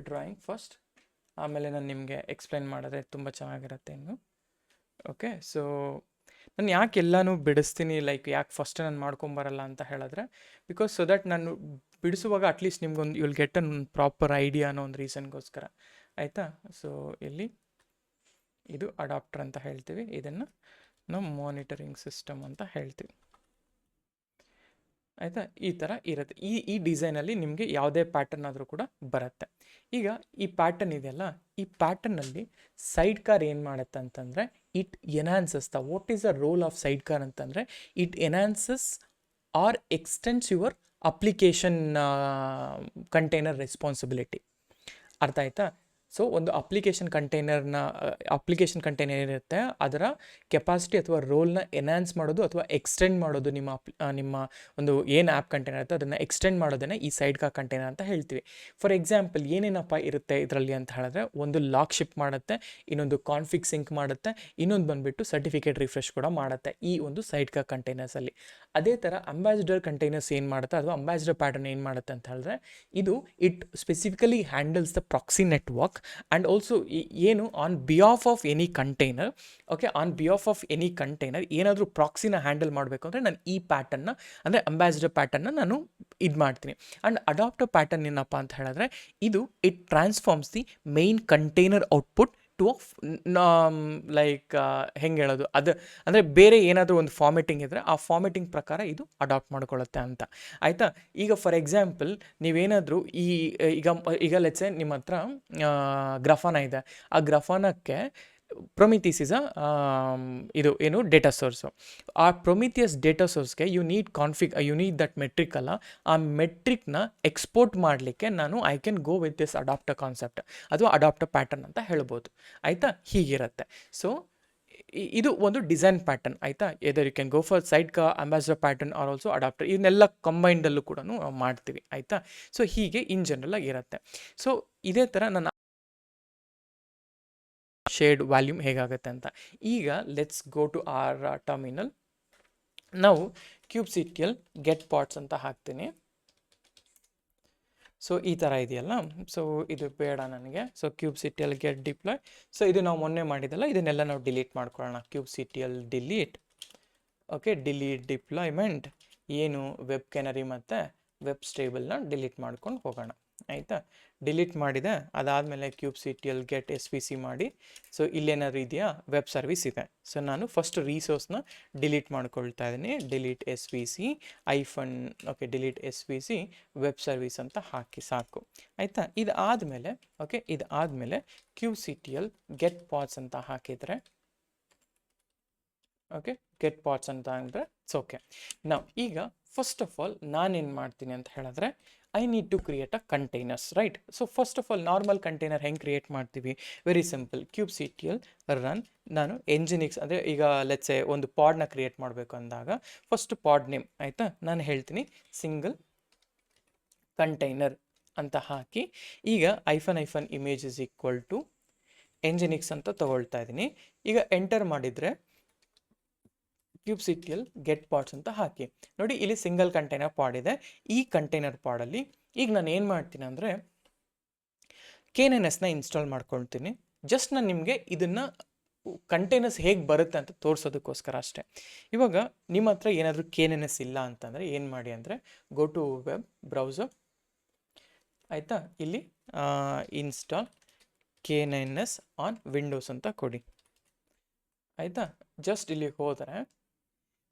drawing first, ಆಮೇಲೆ ನಾನು ನಿಮಗೆ ಎಕ್ಸ್ಪ್ಲೈನ್ ಮಾಡಿದ್ರೆ ತುಂಬ ಚೆನ್ನಾಗಿರುತ್ತೆ ಇನ್ನು. ಓಕೆ, ಸೊ ನಾನು ಯಾಕೆ ಎಲ್ಲನೂ ಬಿಡಿಸ್ತೀನಿ, ಲೈಕ್ ಯಾಕೆ ಫಸ್ಟ್ ನಾನು ಮಾಡ್ಕೊಂಬರಲ್ಲ ಅಂತ ಹೇಳಿದ್ರೆ, ಬಿಕಾಸ್ ಸೊ ದಟ್ ನಾನು ಬಿಡಿಸುವಾಗ ಅಟ್ಲೀಸ್ಟ್ ನಿಮ್ಗೊಂದು will get an proper idea ಅನ್ನೋ ಒಂದು ರೀಸನ್ಗೋಸ್ಕರ. ಆಯಿತಾ? ಸೊ ಇಲ್ಲಿ ಇದು ಅಡಾಪ್ಟರ್ ಅಂತ ಹೇಳ್ತೀವಿ, ಇದನ್ನು ನಾವು ಮಾನಿಟರಿಂಗ್ ಸಿಸ್ಟಮ್ ಅಂತ ಹೇಳ್ತೀವಿ. ಆಯಿತಾ? ಈ ಥರ ಇರುತ್ತೆ. ಈ ಡಿಸೈನಲ್ಲಿ ನಿಮಗೆ ಯಾವುದೇ ಪ್ಯಾಟರ್ನ್ ಆದರೂ ಕೂಡ ಬರುತ್ತೆ. ಈಗ ಈ ಪ್ಯಾಟರ್ನ್ ಇದೆಯಲ್ಲ, ಈ ಪ್ಯಾಟರ್ನಲ್ಲಿ ಸೈಡ್ ಕಾರ್ ಏನು ಮಾಡುತ್ತೆ ಅಂತಂದರೆ, it enhances what is the role of side car ಅಂತಂದರೆ, it enhances or extends your application container responsibility. ಅರ್ಥ ಆಯ್ತಾ? ಸೊ ಒಂದು ಅಪ್ಲಿಕೇಶನ್ ಕಂಟೈನರ್ ಏನಿರುತ್ತೆ ಅದರ ಕೆಪಾಸಿಟಿ ಅಥವಾ ರೋಲ್ನ ಎನ್ಹಾನ್ಸ್ ಮಾಡೋದು ಅಥವಾ ಎಕ್ಸ್ಟೆಂಡ್ ಮಾಡೋದು, ನಿಮ್ಮ ಒಂದು ಏನು ಆ್ಯಪ್ ಕಂಟೈನರ್ ಇರುತ್ತೆ ಅದನ್ನು ಎಕ್ಸ್ಟೆಂಡ್ ಮಾಡೋದನ್ನೇ ಈ ಸೈಡ್ ಕಾ ಕಂಟೈನರ್ ಅಂತ ಹೇಳ್ತೀವಿ. ಫಾರ್ ಎಕ್ಸಾಂಪಲ್ ಏನೇನಪ್ಪ ಇರುತ್ತೆ ಇದರಲ್ಲಿ ಅಂತ ಹೇಳಿದ್ರೆ, ಒಂದು ಲಾಕ್ ಶಿಪ್ ಮಾಡುತ್ತೆ, ಇನ್ನೊಂದು ಕಾನ್ಫಿಗ್ ಸಿಂಕ್ ಮಾಡುತ್ತೆ, ಇನ್ನೊಂದು ಬಂದುಬಿಟ್ಟು ಸರ್ಟಿಫಿಕೇಟ್ ರಿಫ್ರೆಶ್ ಕೂಡ ಮಾಡುತ್ತೆ ಈ ಒಂದು ಸೈಡ್ ಕಾ ಕಂಟೈನರ್ಸಲ್ಲಿ. ಅದೇ ಥರ ಅಂಬಾಸಿಡರ್ ಕಂಟೈನರ್ಸ್ ಏನು ಮಾಡುತ್ತೆ ಅಥವಾ ಅಂಬಾಸಿಡರ್ ಪ್ಯಾಟರ್ನ್ ಏನು ಮಾಡುತ್ತೆ ಅಂತ ಹೇಳಿದ್ರೆ, ಇದು it specifically handles the proxy network and also ಏನು on behalf of any container. Okay, on behalf of any container ಏನಾದರೂ ಪ್ರಾಕ್ಸಿನ ಹ್ಯಾಂಡಲ್ ಮಾಡಬೇಕು ಅಂದರೆ ನಾನು ಈ ಪ್ಯಾಟರ್ನ್ನ ಅಂದರೆ ಅಂಬಾಸಿಡರ್ ಪ್ಯಾಟರ್ನ್ನ ನಾನು ಇದು ಮಾಡ್ತೀನಿ. ಆ್ಯಂಡ್ ಅಡಾಪ್ಟರ್ ಪ್ಯಾಟರ್ನ್ ಏನಪ್ಪ ಅಂತ ಹೇಳಿದ್ರೆ, ಇದು it transforms the main container output to like ಹೆಂಗೆ ಹೇಳೋದು, ಅದು ಅಂದರೆ ಬೇರೆ ಏನಾದರೂ ಒಂದು ಫಾರ್ಮೆಟಿಂಗ್ ಇದ್ದರೆ ಆ ಫಾರ್ಮೆಟಿಂಗ್ ಪ್ರಕಾರ ಇದು ಅಡಾಪ್ಟ್ ಮಾಡ್ಕೊಳ್ಳುತ್ತೆ ಅಂತ. ಆಯಿತಾ? ಈಗ ಫಾರ್ ಎಕ್ಸಾಂಪಲ್ ನೀವೇನಾದರೂ ಈಗ ಲೆಟ್ಸೆ ನಿಮ್ಮ ಹತ್ರ ಗ್ರಫಾನ ಇದೆ, ಆ ಗ್ರಫಾನಕ್ಕೆ ಪ್ರೊಮಿಥಿಯಸ್ ಇಸ್ ಇದು ಏನು ಡೇಟಾ ಸೋರ್ಸು. ಆ ಪ್ರೊಮಿಥಿಯಸ್ ಡೇಟಾ ಸೋರ್ಸ್ಗೆ ಯು ನೀಡ್ ದಟ್ ಮೆಟ್ರಿಕ್ ಅಲ್ಲ, ಆ ಮೆಟ್ರಿಕ್ನ ಎಕ್ಸ್ಪೋರ್ಟ್ ಮಾಡಲಿಕ್ಕೆ ನಾನು I can go with this adapter concept ಅಥವಾ ಅಡಾಪ್ಟರ್ ಪ್ಯಾಟರ್ನ್ ಅಂತ ಹೇಳ್ಬೋದು. ಆಯಿತಾ? ಹೀಗಿರುತ್ತೆ. ಸೊ ಇದು ಒಂದು ಡಿಸೈನ್ ಪ್ಯಾಟರ್ನ್ ಆಯಿತಾ. Either you can go for side car ambassador pattern or also adapter, ಇದನ್ನೆಲ್ಲ ಕಂಬೈಂಡಲ್ಲೂ ಕೂಡ ಮಾಡ್ತೀವಿ ಆಯಿತಾ. ಸೊ ಹೀಗೆ ಇನ್ ಜನರಲ್ ಆಗಿರುತ್ತೆ. ಸೊ ಇದೇ ಥರ ನನ್ನ ಶೇಡ್ ವ್ಯಾಲ್ಯೂಮ್ ಹೇಗಾಗುತ್ತೆ ಅಂತ. ಈಗ let's go to our terminal. ನಾವು ಕ್ಯೂಬ್ಸಿಟಿಯಲ್ ಗೆಟ್ ಪಾರ್ಟ್ಸ್ ಅಂತ ಹಾಕ್ತೀನಿ. ಸೊ ಈ ಥರ ಇದೆಯಲ್ಲ, ಸೊ ಇದು ಬೇಡ ನನಗೆ. So kubectl get deploy. So ಇದು ನಾವು ಮೊನ್ನೆ ಮಾಡಿದಲ್ಲ, ಇದನ್ನೆಲ್ಲ ನಾವು ಡಿಲೀಟ್ ಮಾಡ್ಕೊಳ್ಳೋಣ. Kubectl delete, okay, delete deployment, ಏನು ವೆಬ್ ಕೆನರಿ ಮತ್ತು ವೆಬ್ ಸ್ಟೇಬಲ್ನ ಡಿಲೀಟ್ ಮಾಡ್ಕೊಂಡು ಹೋಗೋಣ ಆಯಿತಾ. ಡಿಲೀಟ್ ಮಾಡಿದೆ, ಅದಾದಮೇಲೆ ಕ್ಯೂಬ್ಸಿಟಿಯಲ್ ಗೆಟ್ SVC ಮಾಡಿ. ಸೊ ಇಲ್ಲೇನಾದ್ರು ಇದೆಯಾ, ವೆಬ್ ಸರ್ವಿಸ್ ಇದೆ. ಸೊ ನಾನು ಫಸ್ಟ್ ರಿಸೋರ್ಸ್ನ ಡಿಲೀಟ್ ಮಾಡ್ಕೊಳ್ತಾ ಇದ್ದೀನಿ. Delete SVC ಐಫನ್, okay, delete SVC web service ಅಂತ ಹಾಕಿ ಸಾಕು ಆಯಿತಾ. ಇದಾದಮೇಲೆ ಓಕೆ, ಇದಾದಮೇಲೆ ಕ್ಯೂಬ್ಸಿಟಿಯಲ್ ಗೆಟ್ ಪಾರ್ಟ್ಸ್ ಅಂತ ಹಾಕಿದರೆ, ಓಕೆ, ಗೆಟ್ ಪಾರ್ಟ್ಸ್ ಅಂತ ಅಂದರೆ ಇಟ್ಸ್ ಓಕೆ. ನಾವು ಈಗ ಫಸ್ಟ್ ಆಫ್ ಆಲ್ ನಾನೇನು ಮಾಡ್ತೀನಿ ಅಂತ ಹೇಳಿದ್ರೆ, I need to create a containers, right. So first of all normal container ಹೆಂಗೆ ಕ್ರಿಯೇಟ್ ಮಾಡ್ತೀವಿ, ವೆರಿ ಸಿಂಪಲ್. ಕ್ಯೂಬ್ಸಿಟಿಯಲ್ ರನ್, ನಾನು ಎಂಜಿನಿಕ್ಸ್ ಅಂದರೆ ಈಗ ಲೆಟ್ಸ್ ಸೇ ಒಂದು ಪಾಡ್ನ ಕ್ರಿಯೇಟ್ ಮಾಡಬೇಕು ಅಂದಾಗ ಫಸ್ಟ್ ಪಾಡ್ ನೇಮ್ ಆಯಿತಾ, ನಾನು ಹೇಳ್ತೀನಿ ಸಿಂಗಲ್ ಕಂಟೈನರ್ ಅಂತ ಹಾಕಿ, ಈಗ hyphen image is equal to nginx ಅಂತ ತಗೊಳ್ತಾ ಇದ್ದೀನಿ. ಈಗ ಎಂಟರ್ ಮಾಡಿದರೆ ಕ್ಯೂಬ್ಸಿಟಿಯಲ್ ಗೆಟ್ ಪಾಡ್ಸ್ ಅಂತ ಹಾಕಿ. ನೋಡಿ ಇಲ್ಲಿ ಸಿಂಗಲ್ ಕಂಟೈನರ್ ಪಾಡ್ ಇದೆ. ಈ ಕಂಟೈನರ್ ಪಾಡಲ್ಲಿ ಈಗ ನಾನು ಏನು ಮಾಡ್ತೀನಿ ಅಂದರೆ KNNSನ ಇನ್ಸ್ಟಾಲ್ ಮಾಡ್ಕೊಳ್ತೀನಿ. ಜಸ್ಟ್ ನಾನು ನಿಮಗೆ ಇದನ್ನು ಕಂಟೈನರ್ಸ್ ಹೇಗೆ ಬರುತ್ತೆ ಅಂತ ತೋರಿಸೋದಕ್ಕೋಸ್ಕರ ಅಷ್ಟೇ. ಇವಾಗ ನಿಮ್ಮ ಹತ್ರ ಏನಾದರೂ KNNS ಇಲ್ಲ ಅಂತಂದರೆ ಏನು ಮಾಡಿ ಅಂದರೆ, ಗೋ ಟು ವೆಬ್ ಬ್ರೌಸರ್ ಆಯಿತಾ. ಇಲ್ಲಿ ಇನ್ಸ್ಟಾಲ್ KNNS ಆನ್ ವಿಂಡೋಸ್ ಅಂತ ಕೊಡಿ ಆಯಿತಾ. ಜಸ್ಟ್ ಇಲ್ಲಿ ಹೋದರೆ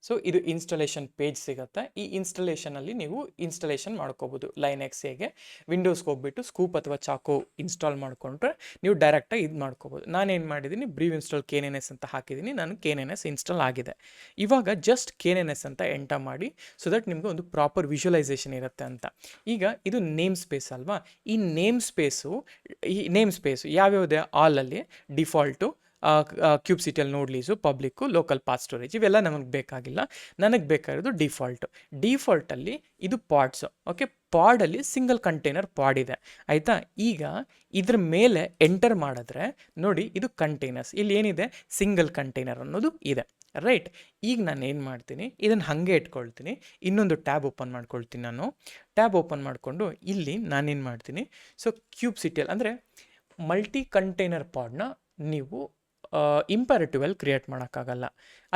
ಸೊ ಇದು ಇನ್ಸ್ಟಾಲೇಷನ್ ಪೇಜ್ ಸಿಗುತ್ತೆ. ಈ ಇನ್ಸ್ಟಾಲೇಷನಲ್ಲಿ ನೀವು ಇನ್ಸ್ಟಾಲೇಷನ್ ಮಾಡ್ಕೋಬೋದು. ಲೈನೆಕ್ಸ್ ಹೇಗೆ ವಿಂಡೋಸ್ಗೆ ಹೋಗ್ಬಿಟ್ಟು ಸ್ಕೂಪ್ ಅಥವಾ ಚಾಕೋ ಇನ್ಸ್ಟಾಲ್ ಮಾಡಿಕೊಂಡ್ರೆ ನೀವು ಡೈರೆಕ್ಟಾಗಿ ಇದು ಮಾಡ್ಕೋಬೋದು. ನಾನೇನು ಮಾಡಿದ್ದೀನಿ, ಬ್ರೀವ್ ಇನ್ಸ್ಟಾಲ್ KNNS ಅಂತ ಹಾಕಿದ್ದೀನಿ. ನಾನು KNNS ಇನ್ಸ್ಟಾಲ್ ಆಗಿದೆ. ಇವಾಗ ಜಸ್ಟ್ KNNS ಅಂತ ಎಂಟರ್ ಮಾಡಿ, ಸೊ ದಟ್ ನಿಮಗೆ ಒಂದು ಪ್ರಾಪರ್ ವಿಜುವಲೈಸೇಷನ್ ಇರುತ್ತೆ ಅಂತ. ಈಗ ಇದು ನೇಮ್ ಸ್ಪೇಸ್ ಅಲ್ವಾ, ಈ ನೇಮ್ ಸ್ಪೇಸು ಯಾವ್ಯಾವುದೇ ಆಲಲ್ಲಿ ಡಿಫಾಲ್ಟು ಕ್ಯೂಬ್ಸಿಟಿಯಲ್ ನೋಡ್ lease, public, local path storage ಇವೆಲ್ಲ ನಮಗೆ ಬೇಕಾಗಿಲ್ಲ. ನನಗೆ ಬೇಕಾಗಿರೋದು ಡಿಫಾಲ್ಟಲ್ಲಿ ಇದು ಪಾಡ್ಸು, ಓಕೆ. ಪಾಡಲ್ಲಿ ಸಿಂಗಲ್ ಕಂಟೈನರ್ ಪಾಡ್ ಇದೆ ಆಯಿತಾ. ಈಗ ಇದ್ರ ಮೇಲೆ ಎಂಟರ್ ಮಾಡಿದ್ರೆ ನೋಡಿ ಇದು ಕಂಟೈನರ್ಸ್, ಇಲ್ಲಿ ಏನಿದೆ ಸಿಂಗಲ್ ಕಂಟೈನರ್ ಅನ್ನೋದು ಇದೆ, ರೈಟ್. ಈಗ ನಾನು ಏನು ಮಾಡ್ತೀನಿ, ಇದನ್ನು ಹಾಗೆ ಇಟ್ಕೊಳ್ತೀನಿ. ಇನ್ನೊಂದು ಟ್ಯಾಬ್ ಓಪನ್ ಮಾಡ್ಕೊಳ್ತೀನಿ. ನಾನು ಟ್ಯಾಬ್ ಓಪನ್ ಮಾಡಿಕೊಂಡು ಇಲ್ಲಿ ನಾನೇನು ಮಾಡ್ತೀನಿ, ಸೊ ಕ್ಯೂಬ್ಸಿಟಿಯಲ್ ಅಂದರೆ ಮಲ್ಟಿ ಕಂಟೈನರ್ ಪಾಡ್ನ ನೀವು ಇಂಪರೇಟಿವ್ ಅಲ್ಲಿ ಕ್ರಿಯೇಟ್ ಮಾಡೋಕ್ಕಾಗಲ್ಲ.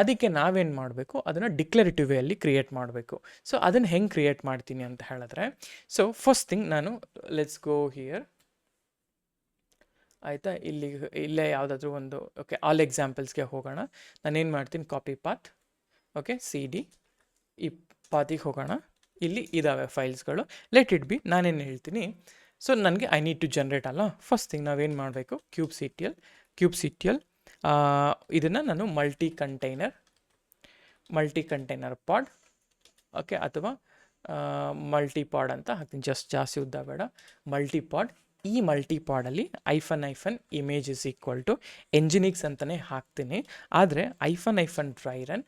ಅದಕ್ಕೆ ನಾವೇನು ಮಾಡಬೇಕು, ಅದನ್ನು ಡಿಕ್ಲರೇಟಿವ್ ವೇಯಲ್ಲಿ ಕ್ರಿಯೇಟ್ ಮಾಡಬೇಕು. ಸೊ ಅದನ್ನು ಹೆಂಗೆ ಕ್ರಿಯೇಟ್ ಮಾಡ್ತೀನಿ ಅಂತ ಹೇಳಿದ್ರೆ, ಸೊ ಫಸ್ಟ್ ಥಿಂಗ್ ನಾನು ಲೆಟ್ಸ್ ಗೋ ಹಿಯರ್ ಆಯಿತಾ. ಇಲ್ಲೇ ಯಾವುದಾದ್ರೂ ಒಂದು, ಓಕೆ, ಆಲ್ ಎಕ್ಸಾಂಪಲ್ಸ್ಗೆ ಹೋಗೋಣ. ನಾನೇನು ಮಾಡ್ತೀನಿ, ಕಾಪಿ ಪಾತ್, ಓಕೆ, CD ಈ ಪಾತಿಗೆ ಹೋಗೋಣ. ಇಲ್ಲಿ ಇದ್ದಾವೆ ಫೈಲ್ಸ್ಗಳು, ಲೆಟ್ ಇಟ್ ಬಿ. ನಾನೇನು ಹೇಳ್ತೀನಿ, ಸೊ ನನಗೆ ಐ ನೀಡ್ ಟು ಜನ್ರೇಟ್ ಅಲ್ಲ. ಫಸ್ಟ್ ಥಿಂಗ್ ನಾವೇನು ಮಾಡಬೇಕು, ಕ್ಯೂಬ್ಸಿಟಿಯಲ್ ಇದನ್ನು ನಾನು ಮಲ್ಟಿ ಕಂಟೈನರ್ ಪಾಡ್, ಓಕೆ, ಅಥವಾ ಮಲ್ಟಿಪಾಡ್ ಅಂತ ಹಾಕ್ತೀನಿ. ಜಸ್ಟ್ ಜಾಸ್ತಿ ಉದ್ದ ಬೇಡ, ಮಲ್ಟಿಪಾಡ್. ಈ ಮಲ್ಟಿಪಾಡಲ್ಲಿ hyphen image is equal to nginx ಅಂತಲೇ ಹಾಕ್ತೀನಿ. ಆದರೆ hyphen dry run,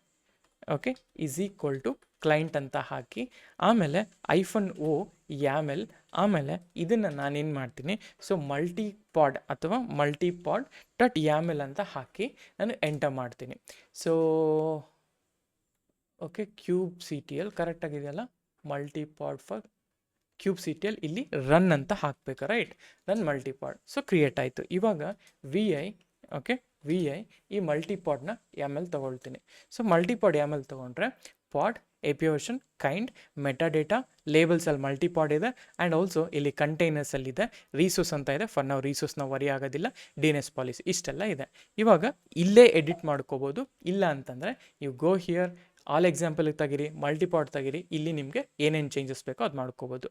okay, is equal to client ಅಂತ ಹಾಕಿ, ಆಮೇಲೆ -o YAML, ಆಮೇಲೆ ಇದನ್ನು ನಾನೇನು ಮಾಡ್ತೀನಿ, ಸೊ ಮಲ್ಟಿಪಾಡ್ ಅಥವಾ ಮಲ್ಟಿಪಾಡ್ ಡಾಟ್ YAML ಅಂತ ಹಾಕಿ ನಾನು ಎಂಟರ್ ಮಾಡ್ತೀನಿ. ಸೊ ಓಕೆ, ಕ್ಯೂಬ್ಸಿಟಿಯಲ್ ಕರೆಕ್ಟಾಗಿದೆಯಲ್ಲ, ಮಲ್ಟಿಪಾಡ್ ಫಾರ್ ಕ್ಯೂಬ್ಸಿಟಿಯಲ್ ಇಲ್ಲಿ ರನ್ ಅಂತ ಹಾಕಬೇಕು, ರೈಟ್. ರನ್ ಮಲ್ಟಿಪಾಡ್, ಸೊ ಕ್ರಿಯೇಟ್ ಆಯಿತು. ಇವಾಗ VI ಈ ಮಲ್ಟಿಪಾಡ್ನ YAML ತೊಗೊಳ್ತೀನಿ. ಸೊ ಮಲ್ಟಿಪಾಡ್ YAML ತೊಗೊಂಡ್ರೆ ಪಾಡ್, API ವರ್ಷನ್, ಕೈಂಡ್, ಮೆಟಾಡೇಟಾ, ಲೇಬಲ್ಸಲ್ಲಿ ಮಲ್ಟಿಪಾಡ್ ಇದೆ, ಆ್ಯಂಡ್ ಆಲ್ಸೋ ಇಲ್ಲಿ ಕಂಟೈನರ್ಸಲ್ಲಿದೆ, ರಿಸೋರ್ಸ್ ಅಂತ ಇದೆ. ಫಾರ್ ನಾವು ರಿಸೋರ್ಸ್ನ ವರಿ ಆಗೋದಿಲ್ಲ, DNS ಪಾಲಿಸಿ ಇಷ್ಟೆಲ್ಲ ಇದೆ. ಇವಾಗ ಇಲ್ಲೇ ಎಡಿಟ್ ಮಾಡ್ಕೋಬೋದು. ಇಲ್ಲ ಅಂತಂದರೆ ನೀವು ಗೋ ಹಿಯರ್, ಆಲ್ ಎಕ್ಸಾಂಪಲ್ಗೆ ತೆಗಿರಿ, ಮಲ್ಟಿಪಾಡ್ ತೆಗಿರಿ, ಇಲ್ಲಿ ನಿಮಗೆ ಏನೇನು ಚೇಂಜಸ್ ಬೇಕೋ ಅದು ಮಾಡ್ಕೋಬೋದು.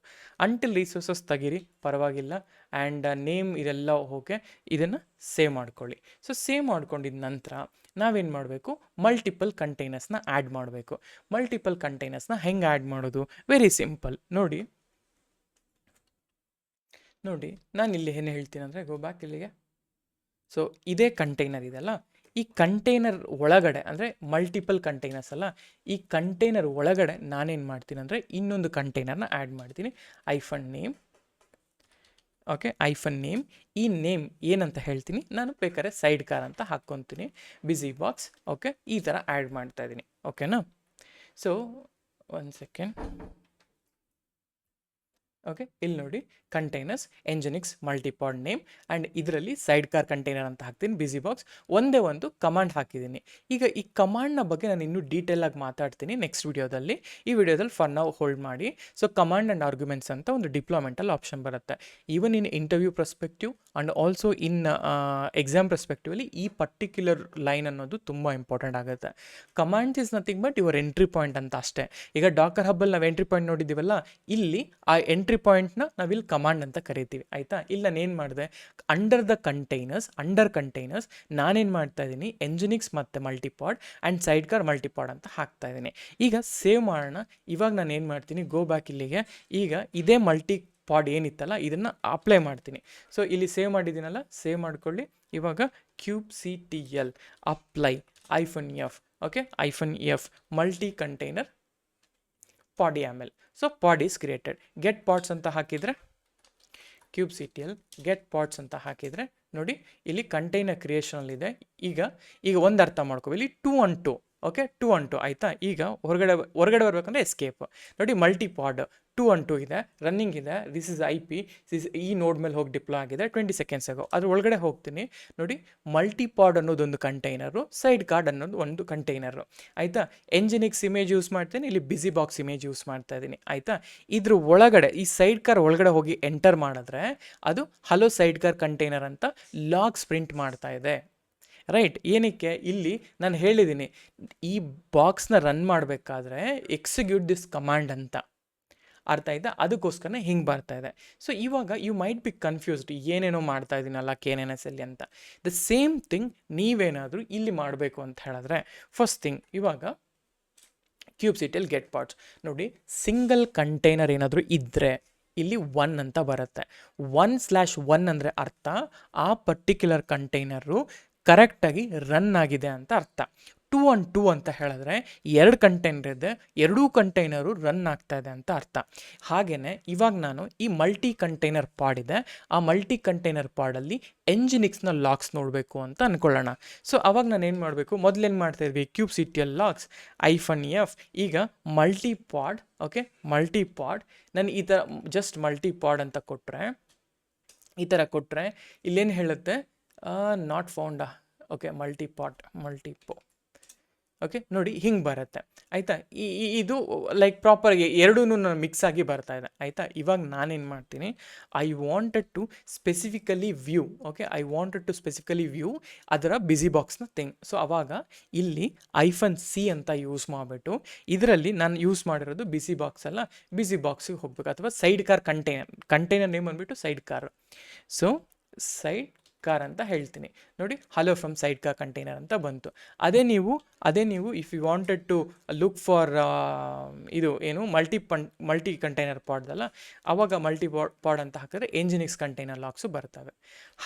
ಅಂಟಿಲ್ ರಿಸೋರ್ಸಸ್ ತೆಗಿರಿ, ಪರವಾಗಿಲ್ಲ. ಆ್ಯಂಡ್ ನೇಮ್ ಇದೆಲ್ಲ ಓಕೆ, ಇದನ್ನು ಸೇವ್ ಮಾಡ್ಕೊಳ್ಳಿ. ಸೊ ಸೇವ್ ಮಾಡ್ಕೊಂಡಿದ ನಂತರ ನಾವೇನು ಮಾಡಬೇಕು, ಮಲ್ಟಿಪಲ್ ಕಂಟೈನರ್ಸ್ನ ಆ್ಯಡ್ ಮಾಡಬೇಕು. ಮಲ್ಟಿಪಲ್ ಕಂಟೈನರ್ಸ್ನ ಹೆಂಗೆ ಆ್ಯಡ್ ಮಾಡೋದು, ವೆರಿ ಸಿಂಪಲ್. ನೋಡಿ ನಾನು ಇಲ್ಲಿ ಏನು ಹೇಳ್ತೀನಿ ಅಂದರೆ, ಗೋ ಬ್ಯಾಕ್ ಇಲ್ಲಿಗೆ. ಸೊ ಇದೇ ಕಂಟೈನರ್ ಇದೆಲ್ಲ, ಈ ಕಂಟೈನರ್ ಒಳಗಡೆ ಅಂದರೆ ಮಲ್ಟಿಪಲ್ ಕಂಟೈನರ್ಸ್ ಅಲ್ಲ, ಈ ಕಂಟೈನರ್ ಒಳಗಡೆ ನಾನೇನು ಮಾಡ್ತೀನಿ ಅಂದರೆ ಇನ್ನೊಂದು ಕಂಟೈನರ್ನ ಆ್ಯಡ್ ಮಾಡ್ತೀನಿ, ಐಫನ್ ನೇಮ್. Okay, ಐಫನ್ name. ಈ ನೇಮ್ ಏನಂತ ಹೇಳ್ತೀನಿ ನಾನು, ಬೇಕಾದ್ರೆ ಸೈಡ್ ಕಾರ್ ಅಂತ ಹಾಕ್ಕೊತೀನಿ, ಬಿಸಿ ಬಾಕ್ಸ್. ಓಕೆ, ಈ ಥರ ಆ್ಯಡ್ ಮಾಡ್ತಾ ಇದ್ದೀನಿ. ಓಕೆನಾ? So 1 second. ಓಕೆ, ಇಲ್ಲಿ ನೋಡಿ ಕಂಟೈನರ್ಸ್ ಎಂಜಿನಿಕ್ಸ್ ಮಲ್ಟಿಪಾಡ್ ನೇಮ್ ಆ್ಯಂಡ್ ಇದರಲ್ಲಿ ಸೈಡ್ ಕಾರ್ ಕಂಟೈನರ್ ಅಂತ ಹಾಕ್ತೀನಿ, ಬಿಸಿ ಬಾಕ್ಸ್. ಒಂದೇ ಒಂದು ಕಮಾಂಡ್ ಹಾಕಿದ್ದೀನಿ. ಈಗ ಈ ಕಮಾಂಡ್ನ ಬಗ್ಗೆ ನಾನು ಇನ್ನೂ ಡೀಟೇಲಾಗಿ ಮಾತಾಡ್ತೀನಿ ನೆಕ್ಸ್ಟ್ ವಿಡಿಯೋದಲ್ಲಿ. ಈ ವಿಡಿಯೋದಲ್ಲಿ ಫಾರ್ ನಾವು ಹೋಲ್ಡ್ ಮಾಡಿ. ಸೊ ಕಮಾಂಡ್ ಆ್ಯಂಡ್ ಆರ್ಗ್ಯುಮೆಂಟ್ಸ್ ಅಂತ ಒಂದು ಡಿಪ್ಲಾಯ್ಮೆಂಟಲ್ಲಿ ಆಪ್ಷನ್ ಬರುತ್ತೆ. Even in interview perspective and also in exam perspectively ಈ ಪರ್ಟಿಕ್ಯುಲರ್ ಲೈನ್ ಅನ್ನೋದು ತುಂಬ ಇಂಪಾರ್ಟೆಂಟ್ ಆಗುತ್ತೆ. Command is nothing but your entry point ಅಂತ ಅಷ್ಟೇ. ಈಗ ಡಾಕರ್ ಹಬ್ಬಲ್ಲಿ ನಾವು ಎಂಟ್ರಿ ಪಾಯಿಂಟ್ ನೋಡಿದ್ದೀವಲ್ಲ, ಇಲ್ಲಿ ಆ ಎಂಟ್ರಿ ಪಾಯಿಂಟ್ನ ನಾವಿಲ್ಲಿ ಕಮಾಂಡ್ ಅಂತ ಕರಿತೀವಿ. ಆಯಿತಾ? ಇಲ್ಲಿ ನಾನು ಏನು ಮಾಡಿದೆ, ಅಂಡರ್ ಕಂಟೈನರ್ಸ್ ನಾನೇನು ಮಾಡ್ತಾ ಇದ್ದೀನಿ, ಎಂಜಿನಿಕ್ಸ್ ಮತ್ತು ಮಲ್ಟಿಪಾಡ್ ಆ್ಯಂಡ್ ಸೈಡ್ ಕಾರ್ ಮಲ್ಟಿಪಾಡ್ ಅಂತ ಹಾಕ್ತಾ ಇದ್ದೀನಿ. ಈಗ ಸೇವ್ ಮಾಡೋಣ. ಇವಾಗ ನಾನು ಏನು ಮಾಡ್ತೀನಿ, ಗೋ ಬ್ಯಾಕ್ ಇಲ್ಲಿಗೆ. ಈಗ ಇದೇ ಮಲ್ಟಿಪಾಡ್ ಏನಿತ್ತಲ್ಲ ಇದನ್ನು ಅಪ್ಲೈ ಮಾಡ್ತೀನಿ. ಸೊ ಇಲ್ಲಿ ಸೇವ್ ಮಾಡಿದ್ದೀನಲ್ಲ, ಸೇವ್ ಮಾಡ್ಕೊಳ್ಳಿ. ಇವಾಗ QCTL apply -F. Okay, -F multi container pod YAML. So pod is created. Get pods ಅಂತ ಹಾಕಿದರೆ QCTL ಗೆಟ್ ಪಾಡ್ಸ್ ಅಂತ ಹಾಕಿದರೆ ನೋಡಿ ಇಲ್ಲಿ ಕಂಟೈನರ್ ಕ್ರಿಯೇಷನಲ್ಲಿದೆ. ಈಗ ಒಂದು ಅರ್ಥ ಮಾಡ್ಕೋ, ಇಲ್ಲಿ 2 on 2. ಓಕೆ, 2 on 2 ಆಯಿತಾ? ಈಗ ಹೊರಗಡೆ ಬರಬೇಕಂದ್ರೆ ಎಸ್ಕೇಪ್. ನೋಡಿ ಮಲ್ಟಿಪಾಡ್ 2 on 2 ಇದೆ, ರನ್ನಿಂಗ್ ಇದೆ. This is IP. ಈ ನೋಡ್ ಮೇಲೆ ಹೋಗಿ ಡಿಪ್ಲೋ ಆಗಿದೆ 20 seconds ಆಗೋ. ಅದ್ರ ಒಳಗಡೆ ಹೋಗ್ತೀನಿ. ನೋಡಿ ಮಲ್ಟಿಪಾಡ್ ಅನ್ನೋದೊಂದು ಕಂಟೈನರು, ಸೈಡ್ ಕಾರ್ಡ್ ಅನ್ನೋದು ಒಂದು ಕಂಟೈನರು. ಆಯಿತಾ? ಎಂಜಿನಿಕ್ಸ್ ಇಮೇಜ್ ಯೂಸ್ ಮಾಡ್ತೀನಿ, ಇಲ್ಲಿ ಬಿಸಿ ಬಾಕ್ಸ್ ಇಮೇಜ್ ಯೂಸ್ ಮಾಡ್ತಾ ಇದ್ದೀನಿ. ಆಯಿತಾ? ಇದ್ರ ಒಳಗಡೆ ಈ ಸೈಡ್ ಕಾರ್ ಒಳಗಡೆ ಹೋಗಿ ಎಂಟರ್ ಮಾಡಿದ್ರೆ ಅದು ಹಲೋ ಸೈಡ್ ಕಾರ್ ಕಂಟೈನರ್ ಅಂತ ಲಾಗ್ಸ್ ಪ್ರಿಂಟ್ ಮಾಡ್ತಾ ಇದೆ. ರೈಟ್? ಏನಕ್ಕೆ? ಇಲ್ಲಿ ನಾನು ಹೇಳಿದ್ದೀನಿ, ಈ ಬಾಕ್ಸ್ನ ರನ್ ಮಾಡಬೇಕಾದ್ರೆ ಎಕ್ಸಿಕ್ಯೂಟ್ ದಿಸ್ ಕಮಾಂಡ್ ಅಂತ. ಅರ್ಥ ಆಯ್ತಾ? ಅದಕ್ಕೋಸ್ಕರ ಹಿಂಗೆ ಬರ್ತಾ ಇದೆ. ಸೊ ಇವಾಗ ಯು ಮೈಟ್ ಬಿ ಕನ್ಫ್ಯೂಸ್ಡ್, ಏನೇನೋ ಮಾಡ್ತಾ ಇದ್ದೀನಲ್ಲ KNNS ಅಲ್ಲಿ ಅಂತ. ದ ಸೇಮ್ ಥಿಂಗ್ ನೀವೇನಾದರೂ ಇಲ್ಲಿ ಮಾಡಬೇಕು ಅಂತ ಹೇಳಿದ್ರೆ, ಫಸ್ಟ್ ಥಿಂಗ್ ಇವಾಗ QCTL ಗೆಟ್ ಪಾರ್ಟ್ಸ್ ನೋಡಿ, ಸಿಂಗಲ್ ಕಂಟೈನರ್ ಏನಾದರೂ ಇದ್ದರೆ ಇಲ್ಲಿ 1 ಅಂತ ಬರುತ್ತೆ. 1/1 ಅಂದರೆ ಅರ್ಥ ಆ ಪರ್ಟಿಕ್ಯುಲರ್ ಕಂಟೈನರು ಕರೆಕ್ಟಾಗಿ ರನ್ ಆಗಿದೆ ಅಂತ ಅರ್ಥ. 2 on 2 ಅಂತ ಹೇಳಿದ್ರೆ 2 ಕಂಟೈನರ್ ಇದೆ, ಎರಡೂ ಕಂಟೈನರು ರನ್ ಆಗ್ತಾ ಇದೆ ಅಂತ ಅರ್ಥ. ಹಾಗೆಯೇ ಇವಾಗ ನಾನು ಈ ಮಲ್ಟಿ ಕಂಟೈನರ್ ಪಾಡ್ ಇದೆ, ಆ ಮಲ್ಟಿ ಕಂಟೈನರ್ ಪಾಡಲ್ಲಿ ಎಂಜಿನಿಕ್ಸ್ನ ಲಾಗ್ಸ್ ನೋಡಬೇಕು ಅಂತ ಅಂದ್ಕೊಳ್ಳೋಣ. ಸೊ ಅವಾಗ ನಾನು ಏನು ಮಾಡಬೇಕು, ಮೊದಲೇನು ಮಾಡ್ತಾ ಇದ್ವಿ, QCTL ಲಾಗ್ಸ್ -F. ಈಗ ಮಲ್ಟಿಪಾಡ್. ಓಕೆ, ಮಲ್ಟಿಪಾಡ್ ನಾನು ಈ ಥರ ಜಸ್ಟ್ ಮಲ್ಟಿಪಾಡ್ ಅಂತ ಕೊಟ್ಟರೆ, ಈ ಥರ ಕೊಟ್ಟರೆ ಇಲ್ಲೇನು ಹೇಳುತ್ತೆ, ನಾಟ್ ಫೌಂಡಾ. ಓಕೆ, ಮಲ್ಟಿಪೋ. ಓಕೆ, ನೋಡಿ ಹಿಂಗೆ ಬರುತ್ತೆ. ಆಯಿತಾ? ಇದು ಲೈಕ್ ಪ್ರಾಪರಾಗಿ ಎರಡೂ ಮಿಕ್ಸ್ ಆಗಿ ಬರ್ತಾ ಇದೆ. ಆಯಿತಾ? ಇವಾಗ ನಾನೇನು ಮಾಡ್ತೀನಿ, I wanted to specifically view ಅದರ ಬಿಸಿ ಬಾಕ್ಸ್ನ ಥಿಂಗ್. ಸೊ ಅವಾಗ ಇಲ್ಲಿ -C ಅಂತ ಯೂಸ್ ಮಾಡಿಬಿಟ್ಟು ಇದರಲ್ಲಿ ನಾನು ಯೂಸ್ ಮಾಡಿರೋದು ಬಿಸಿ ಬಾಕ್ಸ್ ಅಲ್ಲ, ಬಿಸಿ ಬಾಕ್ಸಿಗೆ ಹೋಗ್ಬೇಕು. ಅಥವಾ ಸೈಡ್ ಕಾರ್ ಕಂಟೈನರ್ ನೇಮ್ ಅಂದ್ಬಿಟ್ಟು side car. So sidecar ಅಂತ ಹೇಳ್ತೀನಿ. ನೋಡಿ hello from sidecar container ಅಂತ ಬಂತು. ಅದೇ ನೀವು if you wanted to look for ಇದು ಏನು ಮಲ್ಟಿ ಕಂಟೈನರ್ ಪಾಡ್ದಲ್ಲ, ಆವಾಗ ಪಾಡ್ ಅಂತ ಹಾಕಿದ್ರೆ ಎಂಜಿನಿಕ್ಸ್ ಕಂಟೈನರ್ ಲಾಗ್ಸು ಬರ್ತವೆ.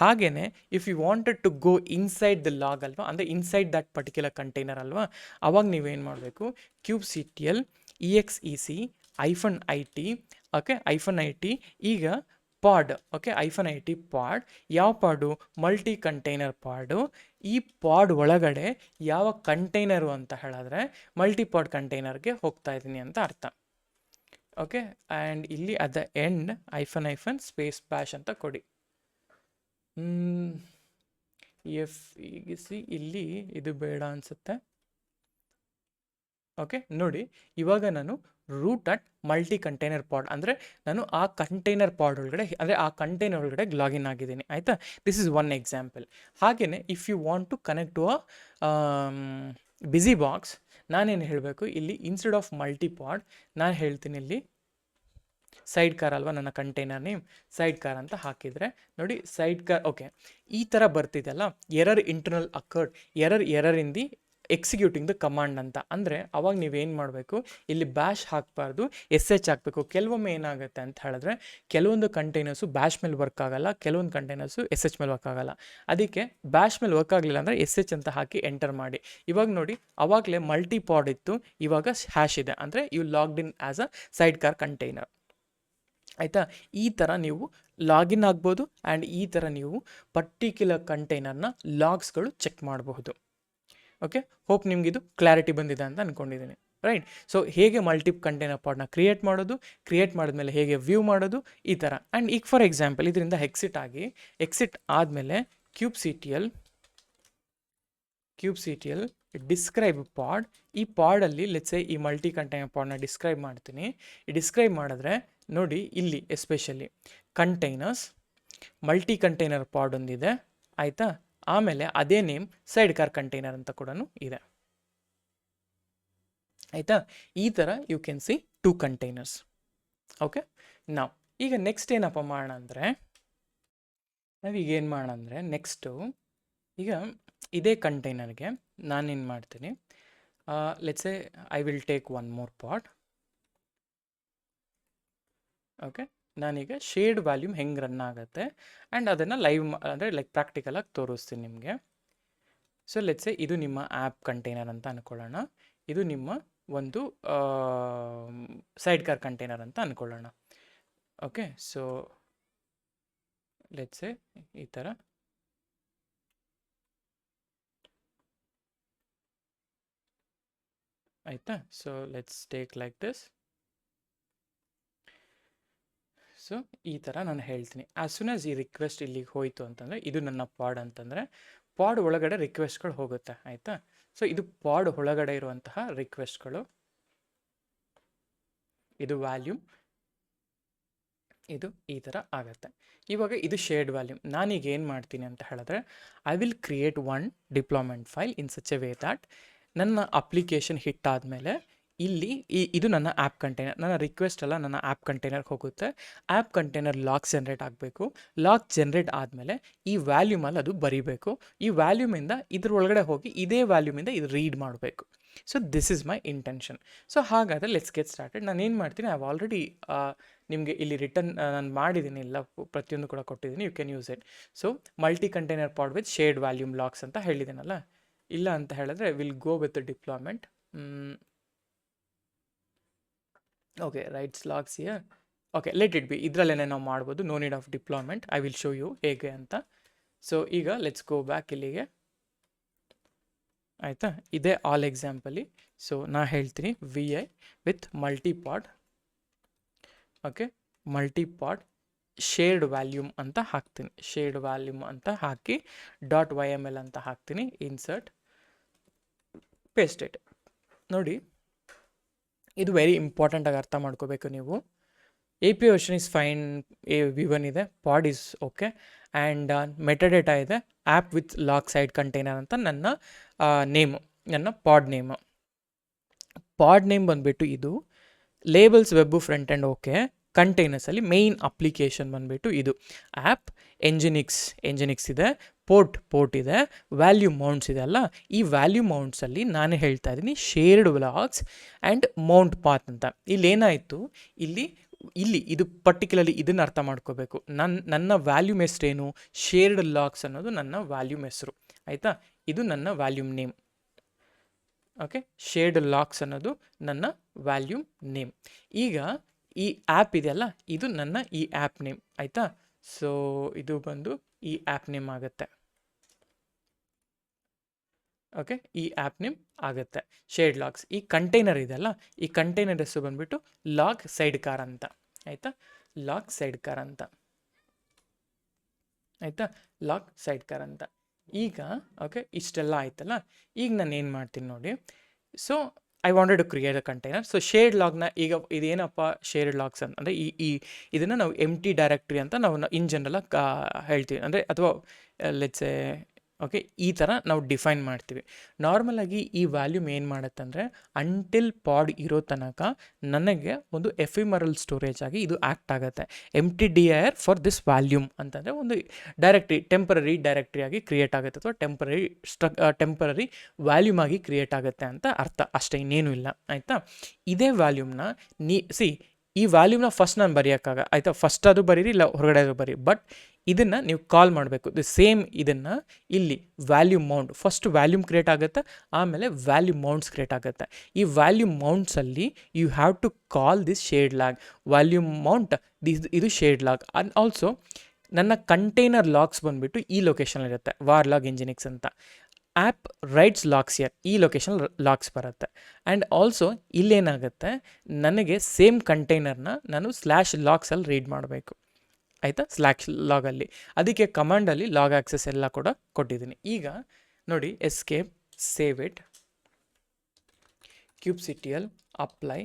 ಹಾಗೆಯೇ if you wanted to go inside the log ಅಲ್ವಾ, ಅಂದರೆ ಇನ್ಸೈಡ್ ದಟ್ ಪರ್ಟಿಕ್ಯುಲರ್ ಕಂಟೈನರ್ ಅಲ್ವಾ, ಅವಾಗ ನೀವೇನು ಮಾಡಬೇಕು, QCTL EXEC -IT. Okay, -IT. ಈಗ ಪಾಡ್. ಓಕೆ, -IT ಪಾಡ್. ಯಾವ ಪಾಡು? ಮಲ್ಟಿ ಕಂಟೈನರ್ ಪಾಡು. ಈ ಪಾಡ್ ಒಳಗಡೆ ಯಾವ ಕಂಟೈನರು ಅಂತ ಹೇಳಿದ್ರೆ ಮಲ್ಟಿಪಾಡ್ ಕಂಟೈನರ್ಗೆ ಹೋಗ್ತಾ ಇದ್ದೀನಿ ಅಂತ ಅರ್ಥ. ಓಕೆ, ಆ್ಯಂಡ್ ಇಲ್ಲಿ at the end -space bash ಅಂತ ಕೊಡಿ. ಇಲ್ಲಿ ಇದು ಬೇಡ ಅನಿಸುತ್ತೆ. ಓಕೆ, ನೋಡಿ ಇವಾಗ ನಾನು ರೂಟ್ ಅಟ್ ಮಲ್ಟಿ ಕಂಟೈನರ್ ಪಾಡ್ ಅಂದರೆ ನಾನು ಆ ಕಂಟೈನರ್ ಪಾಡ್ ಒಳಗಡೆ, ಅಂದರೆ ಆ ಕಂಟೈನರ್ ಒಳಗಡೆ ಲಾಗಿನ್ ಆಗಿದ್ದೀನಿ. ಆಯಿತಾ? This is one example. ಹಾಗೆಯೇ if you want to connect to a busybox, ನಾನೇನು ಹೇಳಬೇಕು ಇಲ್ಲಿ, ಇನ್ಸ್ಟೆಡ್ ಆಫ್ ಮಲ್ಟಿಪಾಡ್ ನಾನು ಹೇಳ್ತೀನಿ ಇಲ್ಲಿ ಸೈಡ್ ಕಾರ್ ಅಲ್ವಾ ನನ್ನ ಕಂಟೈನರ್ ನೇಮ್, ಸೈಡ್ ಕಾರ್ ಅಂತ ಹಾಕಿದರೆ ನೋಡಿ ಸೈಡ್ ಕಾರ್. ಓಕೆ, ಈ ಥರ ಬರ್ತಿದೆಯಲ್ಲ, error internal occurred, error in the executing the command ಅಂತ. ಅಂದರೆ ಅವಾಗ ನೀವೇನು ಮಾಡಬೇಕು, ಇಲ್ಲಿ ಬ್ಯಾಶ್ ಹಾಕಬಾರ್ದು, SH ಹಾಕಬೇಕು. ಕೆಲವೊಮ್ಮೆ ಏನಾಗುತ್ತೆ ಅಂತ ಹೇಳಿದ್ರೆ ಕೆಲವೊಂದು ಕಂಟೈನರ್ಸು ಬ್ಯಾಶ್ ಮೇಲೆ ವರ್ಕ್ ಆಗಲ್ಲ, ಕೆಲವೊಂದು ಕಂಟೈನರ್ಸು SH ಮೇಲೆ ವರ್ಕ್ ಆಗಲ್ಲ. ಅದಕ್ಕೆ ಬ್ಯಾಶ್ ಮೇಲೆ ವರ್ಕ್ ಆಗಲಿಲ್ಲ ಅಂದರೆ SH ಅಂತ ಹಾಕಿ ಎಂಟರ್ ಮಾಡಿ. ಇವಾಗ ನೋಡಿ, ಅವಾಗಲೇ ಮಲ್ಟಿ ಪಾಡ್ ಇತ್ತು, ಇವಾಗ ಹ್ಯಾಶ್ ಇದೆ, ಅಂದರೆ you logged in as a sidecar container. ಆಯಿತಾ? ಈ ಥರ ನೀವು ಲಾಗಿನ್ ಆಗ್ಬೋದು ಆ್ಯಂಡ್ ಈ ಥರ ನೀವು ಪರ್ಟಿಕ್ಯುಲರ್ ಕಂಟೈನರ್ನ ಲಾಗ್ಸ್ಗಳು ಚೆಕ್ ಮಾಡಬಹುದು. ಓಕೆ, ಹೋಪ್ ನಿಮಗಿದು ಕ್ಲಾರಿಟಿ ಬಂದಿದೆ ಅಂತ ಅಂದ್ಕೊಂಡಿದ್ದೀನಿ. ರೈಟ್? ಸೊ ಹೇಗೆ ಮಲ್ಟಿ ಕಂಟೈನರ್ ಪಾಡ್ನ ಕ್ರಿಯೇಟ್ ಮಾಡಿದ್ಮೇಲೆ ಹೇಗೆ ವ್ಯೂ ಮಾಡೋದು, ಈ ಥರ. ಆ್ಯಂಡ್ ಈಗ ಫಾರ್ ಎಕ್ಸಾಂಪಲ್ ಇದರಿಂದ ಎಕ್ಸಿಟ್ ಆದಮೇಲೆ ಕ್ಯೂಬ್ಸಿಟಿಎಲ್ ಡಿಸ್ಕ್ರೈಬ್ ಪಾಡ್. ಈ ಪಾಡಲ್ಲಿ ಲೆಟ್ಸೆ ಈ ಮಲ್ಟಿ ಕಂಟೈನರ್ ಪಾಡ್ನ ಡಿಸ್ಕ್ರೈಬ್ ಮಾಡ್ತೀನಿ. ಈ ಡಿಸ್ಕ್ರೈಬ್ ಮಾಡಿದ್ರೆ ನೋಡಿ, ಇಲ್ಲಿ ಎಸ್ಪೆಷಲಿ ಕಂಟೈನರ್ಸ್ ಮಲ್ಟಿ ಕಂಟೈನರ್ ಪಾಡ್ ಒಂದಿದೆ, ಆಯಿತಾ? ಆಮೇಲೆ ಅದೇ ನೇಮ್ ಸೈಡ್ ಕಾರ್ ಕಂಟೈನರ್ ಅಂತ ಕೂಡ ಇದೆ, ಆಯಿತಾ? ಈ ಥರ you can see 2 containers. Okay, ನಾವು ಈಗ ನೆಕ್ಸ್ಟ್ ಏನಪ್ಪ ಮಾಡೋಣ ಅಂದರೆ, ನಾವೀಗ ಏನು ಮಾಡೋಣ ಅಂದರೆ ನೆಕ್ಸ್ಟು ಈಗ ಇದೇ ಕಂಟೈನರ್ಗೆ ನಾನೇನು ಮಾಡ್ತೀನಿ, let's say I will take one more pod. Okay, ನಾನೀಗ ಶೇಡ್ ವ್ಯಾಲ್ಯೂಮ್ ಹೆಂಗೆ ರನ್ ಆಗುತ್ತೆ ಆ್ಯಂಡ್ ಅದನ್ನು ಲೈವ್ ಅಂದರೆ ಲೈಕ್ ಪ್ರಾಕ್ಟಿಕಲಾಗಿ ತೋರಿಸ್ತೀನಿ ನಿಮಗೆ. ಸೊ ಲೆಟ್ಸೆ ಇದು ನಿಮ್ಮ ಆ್ಯಪ್ ಕಂಟೈನರ್ ಅಂತ ಅಂದ್ಕೊಳ್ಳೋಣ, ಇದು ನಿಮ್ಮ ಒಂದು ಸೈಡ್ ಕಾರ್ ಕಂಟೈನರ್ ಅಂತ ಅಂದ್ಕೊಳ್ಳೋಣ. ಓಕೆ, ಸೊ ಲೆಟ್ಸೆ ಈ ಥರ. ಆಯಿತಾ? So let's take like this. So ಈ ಥರ ನಾನು ಹೇಳ್ತೀನಿ. ಆ್ಯಸ್ ಸೂನ್ ಆಸ್ ಈ ರಿಕ್ವೆಸ್ಟ್ ಇಲ್ಲಿಗೆ ಹೋಯಿತು ಅಂತಂದರೆ ಇದು ನನ್ನ ಪಾಡ್ ಅಂತಂದರೆ ಪಾಡ್ ಒಳಗಡೆ ರಿಕ್ವೆಸ್ಟ್ಗಳು ಹೋಗುತ್ತೆ, ಆಯಿತಾ? ಸೊ ಇದು ಪಾಡ್ ಒಳಗಡೆ ಇರುವಂತಹ ರಿಕ್ವೆಸ್ಟ್ಗಳು, ಇದು ವ್ಯಾಲ್ಯೂಮ್, ಇದು ಈ ಥರ ಆಗುತ್ತೆ. ಇವಾಗ ಇದು ಶೇರ್ಡ್ ವ್ಯಾಲ್ಯೂಮ್. ನಾನೀಗ ಏನು ಮಾಡ್ತೀನಿ ಅಂತ ಹೇಳಿದ್ರೆ, I will create one deployment file in such A way that ನನ್ನ ಅಪ್ಲಿಕೇಶನ್ ಹಿಟ್ ಆದಮೇಲೆ ಇಲ್ಲಿ ಇದು ನನ್ನ ಆ್ಯಪ್ ಕಂಟೈನರ್, ನನ್ನ ರಿಕ್ವೆಸ್ಟ್ ಎಲ್ಲ ನನ್ನ ಆ್ಯಪ್ ಕಂಟೈನರ್ಗೆ ಹೋಗುತ್ತೆ. ಆ್ಯಪ್ ಕಂಟೈನರ್ ಲಾಕ್ ಜನ್ರೇಟ್ ಆಗಬೇಕು. ಲಾಕ್ ಜನ್ರೇಟ್ ಆದಮೇಲೆ ಈ ವ್ಯಾಲ್ಯೂಮಲ್ಲಿ ಅದು ಬರೀಬೇಕು. ಈ ವ್ಯಾಲ್ಯೂಮಿಂದ ಇದ್ರ ಒಳಗಡೆ ಹೋಗಿ ಇದೇ ವ್ಯಾಲ್ಯೂಮಿಂದ ಇದು ರೀಡ್ ಮಾಡಬೇಕು. So this is my intention. So ಹಾಗಾದರೆ ಲೆಟ್ಸ್ ಗೆಟ್ ಸ್ಟಾರ್ಟೆಡ್. ನಾನು ಏನು ಮಾಡ್ತೀನಿ, ಐ ಹ್ಯಾವ್ ಆಲ್ರೆಡಿ ನಿಮಗೆ ಇಲ್ಲಿ ರಿಟರ್ನ್ ನಾನು ಮಾಡಿದ್ದೀನಿ, ಎಲ್ಲ ಪ್ರತಿಯೊಂದು ಕೂಡ ಕೊಟ್ಟಿದ್ದೀನಿ, you can use it. So multi container pod with shared volume logs ಅಂತ ಹೇಳಿದ್ದೀನಲ್ಲ. ಇಲ್ಲ ಅಂತ ಹೇಳಿದ್ರೆ will go with deployment. Okay, writes logs here. Okay, let it be, ಇದರಲ್ಲೇ ನಾವು ಮಾಡ್ಬೋದು, no need of deployment. I will show you ಹೇಗೆ ಅಂತ. ಸೊ ಈಗ ಲೆಟ್ಸ್ ಗೋ ಬ್ಯಾಕ್ ಇಲ್ಲಿಗೆ, ಆಯಿತಾ? ಇದೇ ಆಲ್ ಎಕ್ಸಾಂಪಲಿ. ಸೊ ನಾ ಹೇಳ್ತೀನಿ VI with multi pod. Okay, multi pod shared volume ಅಂತ ಹಾಕ್ತೀನಿ, ಶೇರ್ಡ್ ವ್ಯಾಲ್ಯೂಮ್ ಅಂತ ಹಾಕಿ .yml ಅಂತ ಹಾಕ್ತೀನಿ, ಇನ್ಸರ್ಟ್, ಪೇಸ್ಟ್ ಇಟ್. ನೋಡಿ, ಇದು ವೆರಿ ಇಂಪಾರ್ಟೆಂಟಾಗಿ ಅರ್ಥ ಮಾಡ್ಕೋಬೇಕು ನೀವು. API version is fine, V1 ಇದೆ, ಪಾಡ್ ಇಸ್ ಓಕೆ, ಆ್ಯಂಡ್ ಮೆಟಾಡೇಟಾ ಇದೆ, app with lock side container ಅಂತ ನನ್ನ ನೇಮು, ನನ್ನ ಪಾಡ್ ನೇಮು. ಪಾಡ್ ನೇಮ್ ಬಂದುಬಿಟ್ಟು ಇದು, labels web front and okay, ಕಂಟೈನರ್ಸಲ್ಲಿ ಮೇಯ್ನ್ ಅಪ್ಲಿಕೇಶನ್ ಬಂದುಬಿಟ್ಟು ಇದು ಆ್ಯಪ್, ಎಂಜಿನಿಕ್ಸ್ ಇದೆ, ಪೋರ್ಟ್ ಇದೆ, ವ್ಯಾಲ್ಯೂ ಮೌಂಟ್ಸ್ ಇದೆ ಅಲ್ಲ. ಈ ವ್ಯಾಲ್ಯೂ ಮೌಂಟ್ಸಲ್ಲಿ ನಾನು ಹೇಳ್ತಾ ಇದ್ದೀನಿ ಶೇರ್ಡ್ ವ್ಲಾಗ್ಸ್ ಆ್ಯಂಡ್ ಮೌಂಟ್ ಪಾತ್ ಅಂತ. ಇಲ್ಲೇನಾಯಿತು, ಇಲ್ಲಿ ಇದು ಪರ್ಟಿಕ್ಯುಲರ್ಲಿ ಇದನ್ನು ಅರ್ಥ ಮಾಡ್ಕೋಬೇಕು. ನನ್ನ ವ್ಯಾಲ್ಯೂಮ್ ಹೆಸರೇನು, ಶೇರ್ಡ್ ಲಾಗ್ಸ್ ಅನ್ನೋದು ನನ್ನ ವ್ಯಾಲ್ಯೂಮ್ ಹೆಸರು, ಆಯಿತಾ? ಇದು ನನ್ನ ವ್ಯಾಲ್ಯೂಮ್ ನೇಮ್. ಓಕೆ, ಶೇರ್ಡ್ ಲಾಕ್ಸ್ ಅನ್ನೋದು ನನ್ನ ವ್ಯಾಲ್ಯೂಮ್ ನೇಮ್. ಈಗ ಈ ಆ್ಯಪ್ ಇದೆಯಲ್ಲ, ಇದು ನನ್ನ ಈ ಆ್ಯಪ್ ನೇಮ್, ಆಯಿತಾ? ಸೊ ಇದು ಬಂದು ಈ ಆ್ಯಪ್ ನೇಮ್ ಆಗುತ್ತೆ. ಓಕೆ, ಈ ಆ್ಯಪ್ ನೇಮ್ ಆಗುತ್ತೆ ಶೇರ್ಡ್ ಲಾಗ್ಸ್. ಈ ಕಂಟೈನರ್ ಇದೆಯಲ್ಲ, ಈ ಕಂಟೈನರ್ ಹೆಸರು ಬಂದುಬಿಟ್ಟು ಲಾಗ್ ಸೈಡ್ ಕಾರ್ ಅಂತ, ಆಯಿತಾ? ಲಾಗ್ ಸೈಡ್ ಕಾರ್ ಅಂತ, ಆಯಿತಾ? ಲಾಗ್ ಸೈಡ್ ಕಾರ್ ಅಂತ. ಈಗ ಓಕೆ, ಇಷ್ಟೆಲ್ಲ ಆಯ್ತಲ್ಲ. ಈಗ ನಾನು ಏನು ಮಾಡ್ತೀನಿ ನೋಡಿ. So I wanted to create a container. So shared ಲಾಗ್ನ ಈಗ ಇದೇನಪ್ಪ ಶೇರ್ಡ್ ಲಾಗ್ಸ್ ಅಂತಂದರೆ ಇದನ್ನು ನಾವು ಎಂಟಿ ಡೈರೆಕ್ಟ್ರಿ ಅಂತ ನಾವು ಇನ್ ಜನರಲ್ ಹೇಳ್ತೀವಿ. ಅಂದರೆ ಅಥವಾ ಲೆಟ್ಸೆ ಓಕೆ, ಈ ಥರ ನಾವು ಡಿಫೈನ್ ಮಾಡ್ತೀವಿ. ನಾರ್ಮಲಾಗಿ ಈ ವ್ಯಾಲ್ಯೂಮ್ ಏನು ಮಾಡುತ್ತಂದರೆ ಅಂಟಿಲ್ ಪಾಡ್ ಇರೋ ತನಕ ನನಗೆ ಒಂದು ಎಫಿಮರಲ್ ಸ್ಟೋರೇಜ್ ಆಗಿ ಇದು ಆ್ಯಕ್ಟ್ ಆಗುತ್ತೆ. MTDIR ಫಾರ್ ದಿಸ್ ವ್ಯಾಲ್ಯೂಮ್ ಅಂತಂದರೆ ಒಂದು ಟೆಂಪರರಿ ಡೈರೆಕ್ಟ್ರಿ ಆಗಿ ಕ್ರಿಯೇಟ್ ಆಗುತ್ತೆ, ಅಥವಾ ಟೆಂಪರರಿ ವ್ಯಾಲ್ಯೂಮ್ ಆಗಿ ಕ್ರಿಯೇಟ್ ಆಗುತ್ತೆ ಅಂತ ಅರ್ಥ, ಅಷ್ಟೇ, ಇನ್ನೇನು ಇಲ್ಲ. ಆಯಿತಾ? ಇದೇ ವ್ಯಾಲ್ಯೂಮ್ನ ಈ ವ್ಯಾಲ್ಯೂಮ್ನ ಫಸ್ಟ್ ನಾನು ಬರೆಯೋಕ್ಕಾಗ, ಆಯಿತಾ? ಫಸ್ಟ್ ಅದು ಬರೀರಿ, ಇಲ್ಲ ಹೊರಗಡೆ ಅದು ಬರೀ, ಬಟ್ ಇದನ್ನು ನೀವು ಕಾಲ್ ಮಾಡಬೇಕು. ಸೇಮ್ ಇದನ್ನು ಇಲ್ಲಿ volume mount, first volume create ಆಗುತ್ತೆ, ಆಮೇಲೆ ವ್ಯಾಲ್ಯೂಮ್ ಮೌಂಟ್ಸ್ ಕ್ರಿಯೇಟ್ ಆಗುತ್ತೆ. ಈ ವ್ಯಾಲ್ಯೂಮ್ ಮೌಂಟ್ಸಲ್ಲಿ you have to call this shared log. Volume mount ಇದು ಶೇಡ್ ಲಾಗ್. ಆ್ಯಂಡ್ ಆಲ್ಸೋ ನನ್ನ ಕಂಟೈನರ್ ಲಾಗ್ಸ್ ಬಂದುಬಿಟ್ಟು ಈ ಲೊಕೇಶನಲ್ಲಿರುತ್ತೆ, ವಾರ್ ಲಾಗ್ ಇಂಜಿನಿಕ್ಸ್ ಅಂತ. ಆ್ಯಪ್ ರೈಟ್ಸ್ ಲಾಗ್ಸ್ ಇಯರ್, ಈ ಲೊಕೇಶನ್ ಲಾಗ್ಸ್ ಬರುತ್ತೆ. ಆ್ಯಂಡ್ ಆಲ್ಸೋ ಇಲ್ಲೇನಾಗುತ್ತೆ, ನನಗೆ ಸೇಮ್ ಕಂಟೈನರ್ನ ನಾನು /logsಲ್ಲಿ ರೀಡ್ ಮಾಡಬೇಕು, ಆಯಿತಾ? /logಲ್ಲಿ. ಅದಕ್ಕೆ ಕಮಾಂಡಲ್ಲಿ ಲಾಗ್ ಆಕ್ಸೆಸ್ ಎಲ್ಲ ಕೂಡ ಕೊಟ್ಟಿದ್ದೀನಿ. ಈಗ ನೋಡಿ, escape, save it, kubectl apply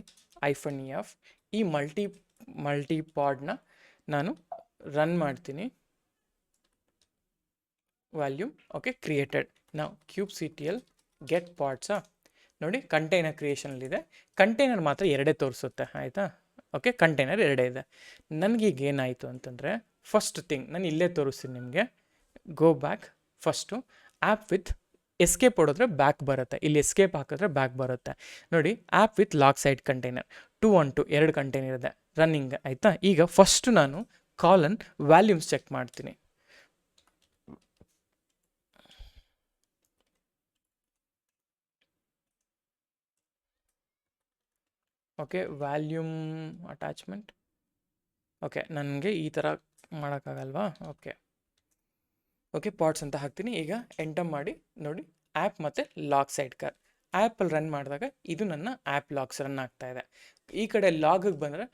-f, ಈ ಮಲ್ಟಿಪಾಡ್ನ ನಾನು ರನ್ ಮಾಡ್ತೀನಿ. Volume okay created. ನಾವು kubectl ಗೆಟ್ ಪಾಡ್ಸಾ, ನೋಡಿ ಕಂಟೈನರ್ ಕ್ರಿಯೇಷನಲ್ಲಿದೆ. ಕಂಟೈನರ್ ಮಾತ್ರ ಎರಡೇ ತೋರಿಸುತ್ತೆ, ಆಯಿತಾ? ಓಕೆ, ಕಂಟೈನರ್ ಎರಡೇ ಇದೆ. ನನಗೀಗ ಏನಾಯಿತು ಅಂತಂದರೆ, ಫಸ್ಟ್ ಥಿಂಗ್ ನಾನು ಇಲ್ಲೇ ತೋರಿಸ್ತೀನಿ ನಿಮಗೆ. Go back, first app with escape ಹೊಡಿದ್ರೆ ಬ್ಯಾಕ್ ಬರುತ್ತೆ, ಇಲ್ಲಿ ಎಸ್ಕೇಪ್ ಹಾಕಿದ್ರೆ ಬ್ಯಾಕ್ ಬರುತ್ತೆ. ನೋಡಿ, app with log side container 212 2 container ಇದೆ ರನ್ನಿಂಗ್, ಆಯಿತಾ? ಈಗ ಫಸ್ಟು ನಾನು ಕಾಲನ್ ವ್ಯಾಲ್ಯೂಮ್ಸ್ ಚೆಕ್ ಮಾಡ್ತೀನಿ. ಓಕೆ, ವ್ಯಾಲ್ಯೂಮ್ ಅಟ್ಯಾಚ್ಮೆಂಟ್, ಓಕೆ, ನನಗೆ ಈ ಥರ ಮಾಡೋಕ್ಕಾಗಲ್ವಾ? ಓಕೆ, ಪಾಡ್ಸ್ ಅಂತ ಹಾಕ್ತೀನಿ. ಈಗ ಎಂಟರ್ ಮಾಡಿ ನೋಡಿ, ಆ್ಯಪ್ ಮತ್ತು ಲಾಗ್ ಸೈಡ್ ಕಾರ್ ಆ್ಯಪಲ್ಲಿ ರನ್ ಮಾಡಿದಾಗ ಇದು ನನ್ನ ಆ್ಯಪ್ ಲಾಗ್ಸ್ ರನ್ ಆಗ್ತಾಯಿದೆ. ಈ ಕಡೆ ಲಾಗಿಗೆ ಬಂದರೆ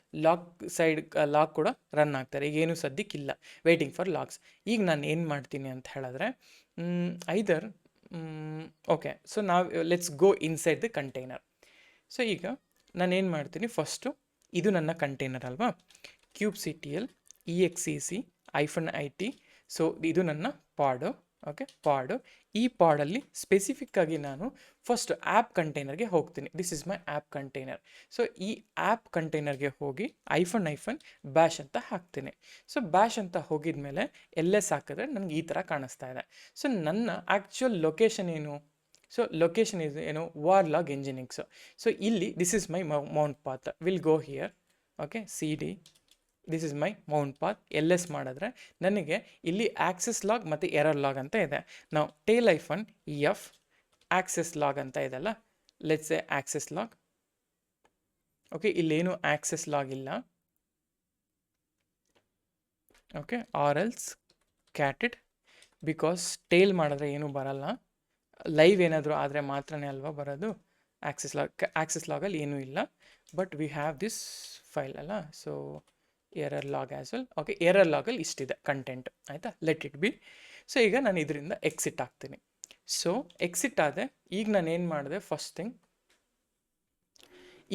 ಲಾಗ್ ಕೂಡ ರನ್ ಆಗ್ತಾರೆ. ಈಗೇನು ಸದ್ಯಕ್ಕಿಲ್ಲ, ವೇಟಿಂಗ್ ಫಾರ್ ಲಾಗ್ಸ್. ಈಗ ನಾನು ಏನು ಮಾಡ್ತೀನಿ ಅಂತ ಹೇಳಿದ್ರೆ, ಓಕೆ, ಸೊ ನಾವು let's go inside the container. So ಈಗ ನಾನೇನು ಮಾಡ್ತೀನಿ, ಫಸ್ಟು ಇದು ನನ್ನ ಕಂಟೈನರ್ ಅಲ್ವಾ, kubectl exec-it. ಸೊ ಇದು ನನ್ನ ಪಾಡು, ಓಕೆ, ಪಾಡು. ಈ ಪಾಡಲ್ಲಿ ಸ್ಪೆಸಿಫಿಕ್ಕಾಗಿ ನಾನು ಫಸ್ಟ್ ಆ್ಯಪ್ ಕಂಟೈನರ್ಗೆ ಹೋಗ್ತೀನಿ. This is my app container. So ಈ ಆ್ಯಪ್ ಕಂಟೈನರ್ಗೆ ಹೋಗಿ -bash ಅಂತ ಹಾಕ್ತೀನಿ. ಸೊ ಬ್ಯಾಶ್ ಅಂತ ಹೋಗಿದ ಮೇಲೆ ls ಹಾಕಿದ್ರೆ ನನಗೆ ಈ ಥರ ಕಾಣಿಸ್ತಾ ಇದೆ. ಸೊ ನನ್ನ ಆ್ಯಕ್ಚುಯಲ್ ಲೊಕೇಶನ್ ಏನು? ಸೊ ಲೊಕೇಶನ್ ಏನು? Var log nginx. ಸೊ ಇಲ್ಲಿ this is my mount path, will go here, okay, cd, this is my mount path. ls ಮಾಡಿದ್ರೆ ನನಗೆ ಇಲ್ಲಿ ಆಕ್ಸೆಸ್ ಲಾಗ್ ಮತ್ತು ಎರರ್ ಲಾಗ್ ಅಂತ ಇದೆ. ನಾವು -f ಆಕ್ಸೆಸ್ ಲಾಗ್ ಅಂತ ಇದೆಲ್ಲ, let's a access log. Okay, ಇಲ್ಲೇನು ಆಕ್ಸೆಸ್ ಲಾಗ್ ಇಲ್ಲ, okay, or else catted, because tail ಮಾಡಿದ್ರೆ ಏನೂ ಬರಲ್ಲ, ಲೈವ್ ಏನಾದರೂ ಆದರೆ ಮಾತ್ರನೇ ಅಲ್ವಾ ಬರೋದು. ಆಕ್ಸೆಸ್ ಲಾಗಲ್ಲಿ ಏನೂ ಇಲ್ಲ, but we have this file ಅಲ್ಲ. So error log as well. Okay, error ಲಾಗಲ್ಲಿ ಇಷ್ಟಿದೆ ಕಂಟೆಂಟ್, ಆಯಿತಾ? Let it be. ಸೊ ಈಗ ನಾನು ಇದರಿಂದ ಎಕ್ಸಿಟ್ ಆಗ್ತೀನಿ. ಸೊ ಎಕ್ಸಿಟ್ ಆದೆ. ಈಗ ನಾನು ಏನು ಮಾಡಿದೆ, ಫಸ್ಟ್ ಥಿಂಗ್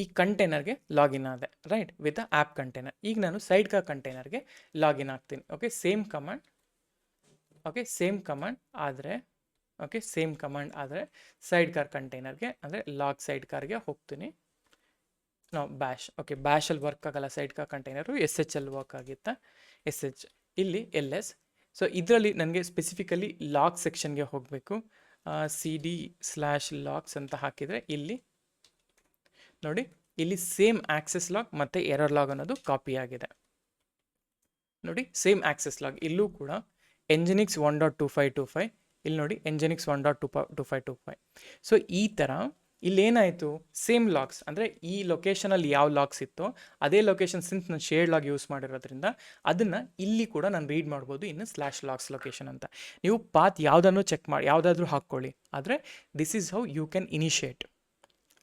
ಈ ಕಂಟೈನರ್ಗೆ ಲಾಗಿನ್ ಆದೆ, right, with the app container. ಈಗ ನಾನು ಸೈಡ್ ಕಾರ್ ಕಂಟೈನರ್ಗೆ ಲಾಗಿನ್ ಆಗ್ತೀನಿ. Okay, same command, okay, same command ಆದರೆ ಸೈಡ್ ಕಾರ್ ಕಂಟೈನರ್ಗೆ, ಅಂದರೆ ಲಾಗ್ ಸೈಡ್ ಕಾರ್ಗೆ ಹೋಗ್ತೀನಿ. ನಾವು ಬ್ಯಾಶ್, ಓಕೆ, ಬ್ಯಾಶಲ್ಲಿ ವರ್ಕ್ ಆಗಲ್ಲ side car container, SHL work ಆಗುತ್ತೆ, SH, ಇಲ್ಲಿ LS. ಸೊ ಇದರಲ್ಲಿ ನನಗೆ ಸ್ಪೆಸಿಫಿಕಲಿ ಲಾಗ್ ಸೆಕ್ಷನ್ಗೆ ಹೋಗಬೇಕು. cd/logs ಅಂತ ಹಾಕಿದರೆ ಇಲ್ಲಿ ನೋಡಿ, ಇಲ್ಲಿ ಸೇಮ್ ಆಕ್ಸೆಸ್ ಲಾಗ್ ಮತ್ತು ಎರರ್ ಲಾಗ್ ಅನ್ನೋದು ಕಾಪಿ ಆಗಿದೆ. ನೋಡಿ, ಸೇಮ್ ಆಕ್ಸೆಸ್ ಲಾಗ್ ಇಲ್ಲೂ ಕೂಡ nginx 1.2525, ಇಲ್ಲಿ ನೋಡಿ nginx 1.2525. ಸೊ ಈ ಥರ ಇಲ್ಲೇನಾಯಿತು, ಸೇಮ್ ಲಾಗ್ಸ್, ಅಂದರೆ ಈ ಲೊಕೇಶನಲ್ಲಿ ಯಾವ ಲಾಗ್ಸ್ ಇತ್ತೋ ಅದೇ ಲೊಕೇಶನ್, ಸಿನ್ಸ್ ನಾನು ಶೇಡ್ ಲಾಗ್ ಯೂಸ್ ಮಾಡಿರೋದ್ರಿಂದ ಅದನ್ನು ಇಲ್ಲಿ ಕೂಡ ನಾನು ರೀಡ್ ಮಾಡ್ಬೋದು ಇನ್ನು /logs ಲೊಕೇಶನ್ ಅಂತ. ನೀವು ಪಾತ್ ಯಾವುದನ್ನು ಚೆಕ್ ಮಾಡಿ, ಯಾವುದಾದ್ರೂ ಹಾಕ್ಕೊಳ್ಳಿ, ಆದರೆ this is how you can initiate,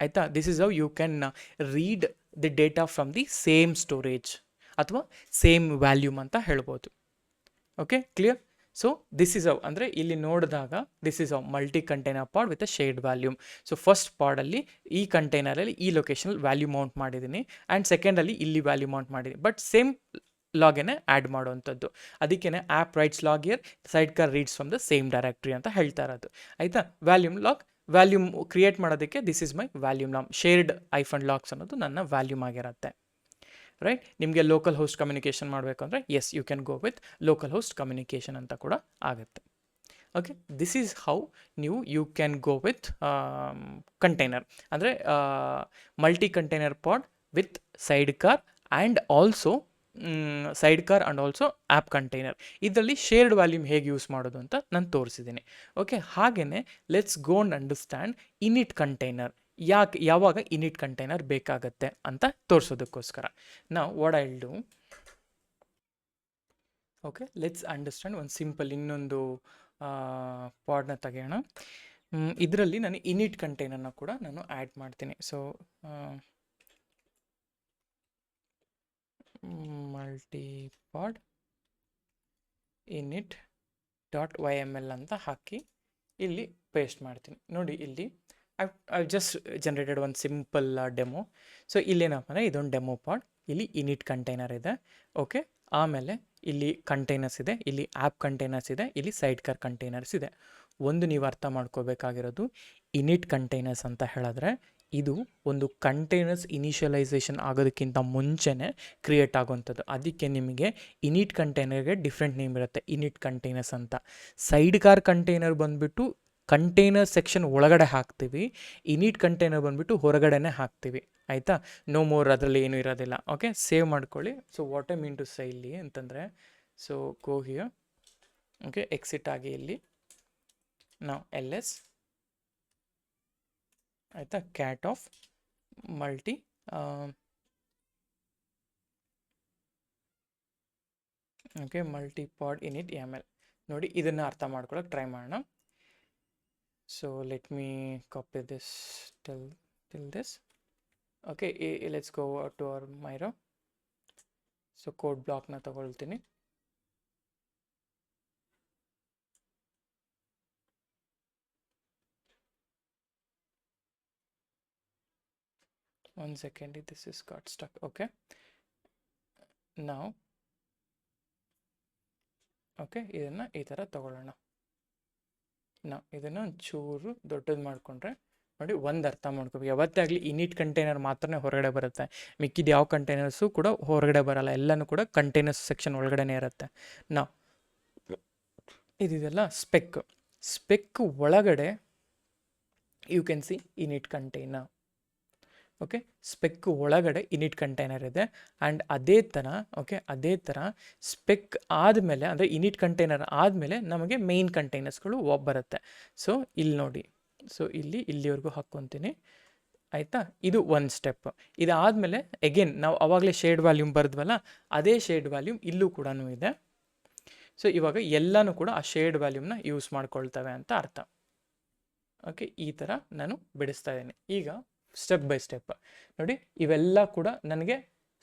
ಆಯಿತಾ? This is how you can read the data from the same storage ಅಥವಾ ಸೇಮ್ ವ್ಯಾಲ್ಯೂಮ್ ಅಂತ ಹೇಳ್ಬೋದು. Okay, clear? So this is how, ಅಂದರೆ ಇಲ್ಲಿ ನೋಡಿದಾಗ this is how multi container pod with a shared volume. So first ಪಾಡಲ್ಲಿ ಈ ಕಂಟೈನರಲ್ಲಿ ಈ ಲೊಕೇಶನಲ್ಲಿ ವ್ಯಾಲ್ಯೂ ಮೌಂಟ್ ಮಾಡಿದ್ದೀನಿ, ಆ್ಯಂಡ್ ಸೆಕೆಂಡಲ್ಲಿ ಇಲ್ಲಿ ವ್ಯಾಲ್ಯೂ ಮೌಂಟ್ ಮಾಡಿದ್ದೀನಿ, ಬಟ್ ಸೇಮ್ ಲಾಗೇನೆ ಆ್ಯಡ್ ಮಾಡುವಂಥದ್ದು. ಅದಕ್ಕೇ app rights log here, sidecar reads from the same directory ಅಂತ ಹೇಳ್ತಾ ಇರೋದು. ಆಯಿತಾ? ವ್ಯಾಲ್ಯೂಮ್ ಲಾಗ್, ವ್ಯಾಲ್ಯೂಮ್ ಕ್ರಿಯೇಟ್ ಮಾಡೋದಕ್ಕೆ this is my volume log. Shared hyphen logs ಅನ್ನೋದು ನನ್ನ ವ್ಯಾಲ್ಯೂಮ್ ಆಗಿರುತ್ತೆ. ರೈಟ್? ನಿಮಗೆ ಲೋಕಲ್ ಹೋಸ್ಟ್ ಕಮ್ಯುನಿಕೇಷನ್ ಮಾಡಬೇಕು ಅಂದರೆ yes, you can go with local host communication ಅಂತ ಕೂಡ ಆಗುತ್ತೆ. Okay, this is how you can go with container, ಅಂದರೆ multi container pod with side car and also side car and also app container. ಇದರಲ್ಲಿ shared volume ಹೇಗೆ use ಮಾಡೋದು ಅಂತ ನಾನು ತೋರಿಸಿದ್ದೀನಿ. ಓಕೆ, ಹಾಗೆಯೇ let's go and understand init container. ಯಾವಾಗ init container ಬೇಕಾಗತ್ತೆ ಅಂತ ತೋರಿಸೋದಕ್ಕೋಸ್ಕರ ನಾವು what I will do. Okay, let's understand ಒಂದು ಸಿಂಪಲ್ ಇನ್ನೊಂದು ಪಾಡ್ನ ತೆಗೆಯೋಣ. ಇದರಲ್ಲಿ ನಾನು ಇನಿಟ್ ಕಂಟೈನರ್ನ ಕೂಡ ನಾನು ಆ್ಯಡ್ ಮಾಡ್ತೀನಿ. ಸೊ ಮಲ್ಟಿಪಾಡ್ ಇನಿಟ್ .yml ಅಂತ ಹಾಕಿ ಇಲ್ಲಿ ಪೇಸ್ಟ್ ಮಾಡ್ತೀನಿ. ನೋಡಿ, ಇಲ್ಲಿ ಐ ಜಸ್ಟ್ ಜನರೇಟೆಡ್ ಒಂದು ಸಿಂಪಲ್ ಡೆಮೋ. ಸೊ ಇಲ್ಲೇನಪ್ಪ ಅಂದರೆ ಇದೊಂದು ಡೆಮೋ ಪಾಡ್, ಇಲ್ಲಿ ಇನಿಟ್ ಕಂಟೈನರ್ ಇದೆ. ಓಕೆ, ಆಮೇಲೆ ಇಲ್ಲಿ ಕಂಟೈನರ್ಸ್ ಇದೆ, ಇಲ್ಲಿ ಆ್ಯಪ್ ಕಂಟೈನರ್ಸ್ ಇದೆ, ಇಲ್ಲಿ ಸೈಡ್ ಕಾರ್ ಕಂಟೈನರ್ಸ್ ಇದೆ. ಒಂದು ನೀವು ಅರ್ಥ ಮಾಡ್ಕೋಬೇಕಾಗಿರೋದು, ಇನಿಟ್ ಕಂಟೈನರ್ಸ್ ಅಂತ ಹೇಳಿದ್ರೆ ಇದು ಒಂದು ಕಂಟೈನರ್ಸ್ ಇನಿಷಿಯಲೈಸೇಷನ್ ಆಗೋದಕ್ಕಿಂತ ಮುಂಚೆನೇ ಕ್ರಿಯೇಟ್ ಆಗುವಂಥದ್ದು. ಅದಕ್ಕೆ ನಿಮಗೆ ಇನಿಟ್ ಕಂಟೈನರ್ಗೆ ಡಿಫ್ರೆಂಟ್ ನೇಮ್ ಇರುತ್ತೆ, ಇನಿಟ್ ಕಂಟೈನರ್ಸ್ ಅಂತ. ಸೈಡ್ ಕಾರ್ ಕಂಟೈನರ್ ಬಂದುಬಿಟ್ಟು ಕಂಟೈನರ್ ಸೆಕ್ಷನ್ ಒಳಗಡೆ ಹಾಕ್ತೀವಿ, ಇನಿಟ್ ಕಂಟೈನರ್ ಬಂದುಬಿಟ್ಟು ಹೊರಗಡೆನೇ ಹಾಕ್ತೀವಿ. ಆಯಿತಾ? ನೋ ಮೋರ್, ಅದರಲ್ಲಿ ಏನೂ ಇರೋದಿಲ್ಲ. ಓಕೆ, ಸೇವ್ ಮಾಡ್ಕೊಳ್ಳಿ. So what I mean to say ಇಲ್ಲಿ ಅಂತಂದರೆ, so go here. Okay, exit ಆಗಿ ಇಲ್ಲಿ ನಾವು ls, ಆಯಿತಾ, cat of multi okay multi pod init YAML. ನೋಡಿ, ಇದನ್ನು ಅರ್ಥ ಮಾಡ್ಕೊಳ್ಳೋಕೆ ಟ್ರೈ ಮಾಡೋಣ. So let me copy this till this. Okay, let's go to our Miro. So code ಬ್ಲಾಕ್ನ ತಗೊಳ್ತೀನಿ. One second, this is got stuck. Okay, now okay, ಇದನ್ನು ಈ ಥರ ತಗೊಳ್ಳೋಣ. ನಾವು ಇದನ್ನು ಒಂಚೂರು ದೊಡ್ಡದು ಮಾಡಿಕೊಂಡ್ರೆ ನೋಡಿ, ಒಂದು ಅರ್ಥ ಮಾಡ್ಕೋಬೇಕು. ಯಾವತ್ತೇ ಆಗಲಿ ಇನಿಟ್ ಕಂಟೈನರ್ ಮಾತ್ರ ಹೊರಗಡೆ ಬರುತ್ತೆ, ಮಿಕ್ಕಿದ ಯಾವ ಕಂಟೈನರ್ಸು ಕೂಡ ಹೊರಗಡೆ ಬರೋಲ್ಲ, ಎಲ್ಲನೂ ಕೂಡ ಕಂಟೈನರ್ಸ್ ಸೆಕ್ಷನ್ ಒಳಗಡೆ ಇರುತ್ತೆ. ನಾವು ಇದೆಲ್ಲ ಸ್ಪೆಕ್ ಒಳಗಡೆ you can see init container. Okay, spec ಒಳಗಡೆ ಇನಿಟ್ ಕಂಟೈನರ್ ಇದೆ. ಆ್ಯಂಡ್ ಅದೇ ಥರ ಸ್ಪೆಕ್ ಆದಮೇಲೆ, ಅಂದರೆ ಇನಿಟ್ ಕಂಟೈನರ್ ಆದಮೇಲೆ ನಮಗೆ ಮೇಯ್ನ್ ಕಂಟೈನರ್ಸ್ಗಳು ಬರುತ್ತೆ. ಸೊ ಇಲ್ಲಿ ನೋಡಿ, ಸೊ ಇಲ್ಲಿವರೆಗೂ ಹಾಕ್ಕೊತೀನಿ. ಆಯಿತಾ? ಇದು ಒಂದು ಸ್ಟೆಪ್. ಇದಾದಮೇಲೆ ಎಗೇನ್ ನಾವು ಆವಾಗಲೇ ಶೇಡ್ ವ್ಯಾಲ್ಯೂಮ್ ಬರೆದ್ವಲ್ಲ, ಅದೇ ಶೇಡ್ ವ್ಯಾಲ್ಯೂಮ್ ಇಲ್ಲೂ ಕೂಡ ಇದೆ. ಸೊ ಇವಾಗ ಎಲ್ಲನೂ ಕೂಡ ಆ ಶೇಡ್ ವ್ಯಾಲ್ಯೂಮ್ನ ಯೂಸ್ ಮಾಡ್ಕೊಳ್ತವೆ ಅಂತ ಅರ್ಥ. ಓಕೆ, ಈ ಥರ ನಾನು ಬಿಡಿಸ್ತಾ ಇದ್ದೀನಿ. ಈಗ ಸ್ಟೆಪ್ ಬೈ ಸ್ಟೆಪ್ ನೋಡಿ, ಇವೆಲ್ಲ ಕೂಡ ನನಗೆ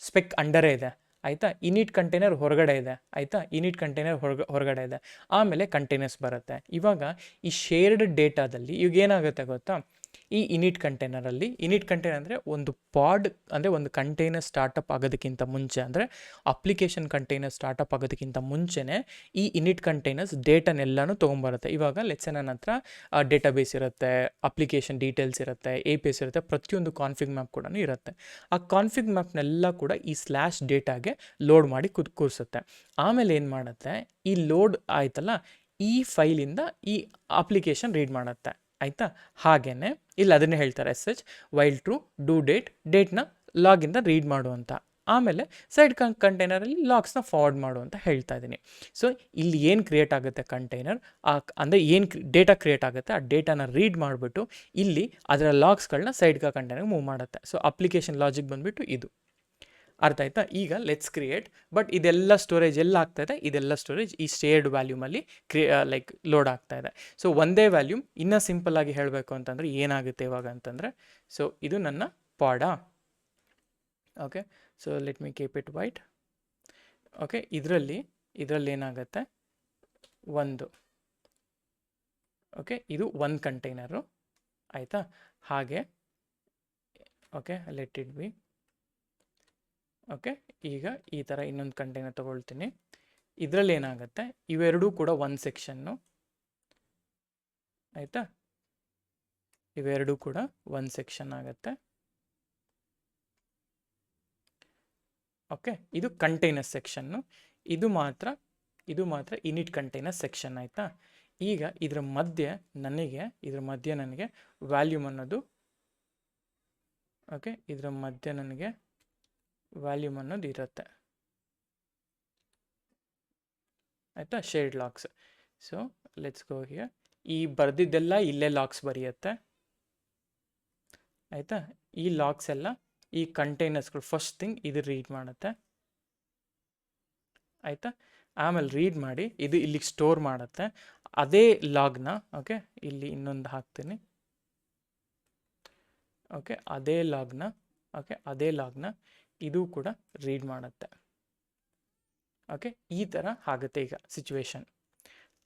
ಸ್ಪೆಕ್ ಅಂಡರೇ ಇದೆ. ಆಯಿತಾ? ಇನಿಟ್ ಕಂಟೈನರ್ ಹೊರಗಡೆ ಇದೆ. ಆಯಿತಾ? ಇನಿಟ್ ಕಂಟೈನರ್ ಹೊರಗಡೆ ಇದೆ, ಆಮೇಲೆ ಕಂಟೈನರ್ಸ್ ಬರುತ್ತೆ. ಇವಾಗ ಈ ಶೇರ್ಡ್ ಡೇಟಾದಲ್ಲಿ ಈಗ ಏನಾಗುತ್ತೆ ಗೊತ್ತಾ, ಈ ಇನಿಟ್ ಕಂಟೈನರಲ್ಲಿ, ಇನಿಟ್ ಕಂಟೈನರ್ ಅಂದರೆ ಒಂದು ಪಾಡ್, ಅಂದರೆ ಒಂದು ಕಂಟೈನರ್ ಸ್ಟಾರ್ಟಪ್ ಆಗೋದಕ್ಕಿಂತ ಮುಂಚೆ, ಅಂದರೆ ಅಪ್ಲಿಕೇಶನ್ ಕಂಟೈನರ್ ಸ್ಟಾರ್ಟಪ್ ಆಗೋದಕ್ಕಿಂತ ಮುಂಚೆನೇ ಈ ಇನಿಟ್ ಕಂಟೈನರ್ಸ್ ಡೇಟಾನೆಲ್ಲನೂ ತೊಗೊಂಬರುತ್ತೆ. ಇವಾಗ ಲೆಟ್ಸ್ ನನ್ನ ಹತ್ರ ಡೇಟಾಬೇಸ್ ಇರುತ್ತೆ, ಅಪ್ಲಿಕೇಶನ್ ಡೀಟೇಲ್ಸ್ ಇರುತ್ತೆ, APIs ಇರುತ್ತೆ, ಪ್ರತಿಯೊಂದು ಕಾನ್ಫಿಗ್ ಮ್ಯಾಪ್ ಕೂಡ ಇರುತ್ತೆ. ಆ ಕಾನ್ಫಿಗ್ ಮ್ಯಾಪ್ನೆಲ್ಲ ಕೂಡ ಈ ಸ್ಲ್ಯಾಶ್ ಡೇಟಾಗೆ ಲೋಡ್ ಮಾಡಿ ಕೂರಿಸುತ್ತೆ. ಆಮೇಲೆ ಏನು ಮಾಡುತ್ತೆ, ಈ ಲೋಡ್ ಆಯ್ತಲ್ಲ, ಈ ಫೈಲಿಂದ ಈ ಅಪ್ಲಿಕೇಶನ್ ರೀಡ್ ಮಾಡುತ್ತೆ. ಆಯಿತಾ? ಹಾಗೇ ಇಲ್ಲಿ ಅದನ್ನೇ ಹೇಳ್ತಾರೆ, SH ವೈಲ್ ಟ್ರೂ ಡೂ ಡೇಟ್ನ ಲಾಗಿಂದ ರೀಡ್ ಮಾಡುವಂಥ, ಆಮೇಲೆ ಸೈಡ್ ಕಂಟೈನರಲ್ಲಿ ಲಾಗ್ಸ್ನ ಫಾರ್ವರ್ಡ್ ಮಾಡು ಅಂತ ಹೇಳ್ತಾ ಇದ್ದೀನಿ. ಸೊ ಇಲ್ಲಿ ಏನು ಕ್ರಿಯೇಟ್ ಆಗುತ್ತೆ ಕಂಟೈನರ್, ಅಂದರೆ ಏನು ಡೇಟಾ ಕ್ರಿಯೇಟ್ ಆಗುತ್ತೆ, ಆ ಡೇಟಾನ ರೀಡ್ ಮಾಡಿಬಿಟ್ಟು ಇಲ್ಲಿ ಅದರ ಲಾಗ್ಸ್ಗಳನ್ನ ಸೈಡ್ ಕಂಟೈನರ್ಗೆ ಮೂವ್ ಮಾಡುತ್ತೆ. ಸೊ ಅಪ್ಲಿಕೇಶನ್ ಲಾಜಿಕ್ ಬಂದುಬಿಟ್ಟು ಇದು ಅರ್ಥ ಆಯ್ತಾ? ಈಗ ಲೆಟ್ಸ್ ಕ್ರಿಯೇಟ್, ಬಟ್ ಇದೆಲ್ಲ ಸ್ಟೋರೇಜ್ ಎಲ್ಲ ಆಗ್ತಾಯಿದೆ, ಇದೆಲ್ಲ ಸ್ಟೋರೇಜ್ ಈ ಶೇರ್ಡ್ ವ್ಯಾಲ್ಯೂಮಲ್ಲಿ ಲೈಕ್ ಲೋಡ್ ಆಗ್ತಾಯಿದೆ. ಸೊ ಒಂದೇ ವ್ಯಾಲ್ಯೂಮ್. ಇನ್ನೂ ಸಿಂಪಲ್ಲಾಗಿ ಹೇಳಬೇಕು ಅಂತಂದರೆ ಏನಾಗುತ್ತೆ ಇವಾಗ ಅಂತಂದರೆ, ಸೊ ಇದು ನನ್ನ ಪಾಡಾ. Okay, so let me keep it white. Okay, ಇದರಲ್ಲಿ ಏನಾಗುತ್ತೆ, ಓಕೆ, ಇದು ಒಂದು ಕಂಟೈನರು. ಆಯಿತಾ? ಹಾಗೆ okay, let it be. Okay, ಈಗ ಈ ಥರ ಇನ್ನೊಂದು ಕಂಟೈನರ್ ತೊಗೊಳ್ತೀನಿ. ಇದರಲ್ಲಿ ಏನಾಗುತ್ತೆ, ಇವೆರಡೂ ಕೂಡ ಒಂದು ಸೆಕ್ಷನ್ನು, ಆಯಿತಾ? ಇವೆರಡೂ ಕೂಡ ಒಂದು ಸೆಕ್ಷನ್ ಆಗುತ್ತೆ. ಓಕೆ, ಇದು ಕಂಟೈನರ್ ಸೆಕ್ಷನ್ನು, ಇದು ಮಾತ್ರ ಇನಿಟ್ ಕಂಟೈನರ್ ಸೆಕ್ಷನ್, ಆಯಿತಾ? ಈಗ ಇದರ ಮಧ್ಯೆ ನನಗೆ ವ್ಯಾಲ್ಯೂಮ್ ಅನ್ನೋದು, ಓಕೆ, ಇದರ ಮಧ್ಯೆ ನನಗೆ ವ್ಯಾಲ್ಯೂಮ್ ಅನ್ನೋದು ಇರುತ್ತೆ, ಆಯಿತಾ? Shared logs. So let's go here. ಈ ಬರೆದಿದ್ದೆಲ್ಲ ಇಲ್ಲೇ ಲಾಕ್ಸ್ ಬರೆಯುತ್ತೆ, ಆಯಿತಾ? ಈ ಲಾಕ್ಸ್ ಎಲ್ಲ ಈ ಕಂಟೈನರ್ಸ್ಗಳು ಫಸ್ಟ್ ಥಿಂಗ್ ಇದು ರೀಡ್ ಮಾಡುತ್ತೆ, ಆಯಿತಾ? ಆಮೇಲೆ ರೀಡ್ ಮಾಡಿ ಇದು ಇಲ್ಲಿಗೆ ಸ್ಟೋರ್ ಮಾಡುತ್ತೆ. ಅದೇ ಲಾಗ್ನ, ಓಕೆ, ಇಲ್ಲಿ ಇನ್ನೊಂದು ಹಾಕ್ತೀನಿ, ಓಕೆ, ಅದೇ ಲಾಗ್ನ ಇದು ಕೂಡ ರೀಡ್ ಮಾಡುತ್ತೆ. ಓಕೆ, ಈ ಥರ ಆಗುತ್ತೆ ಈಗ ಸಿಚುವೇಶನ್,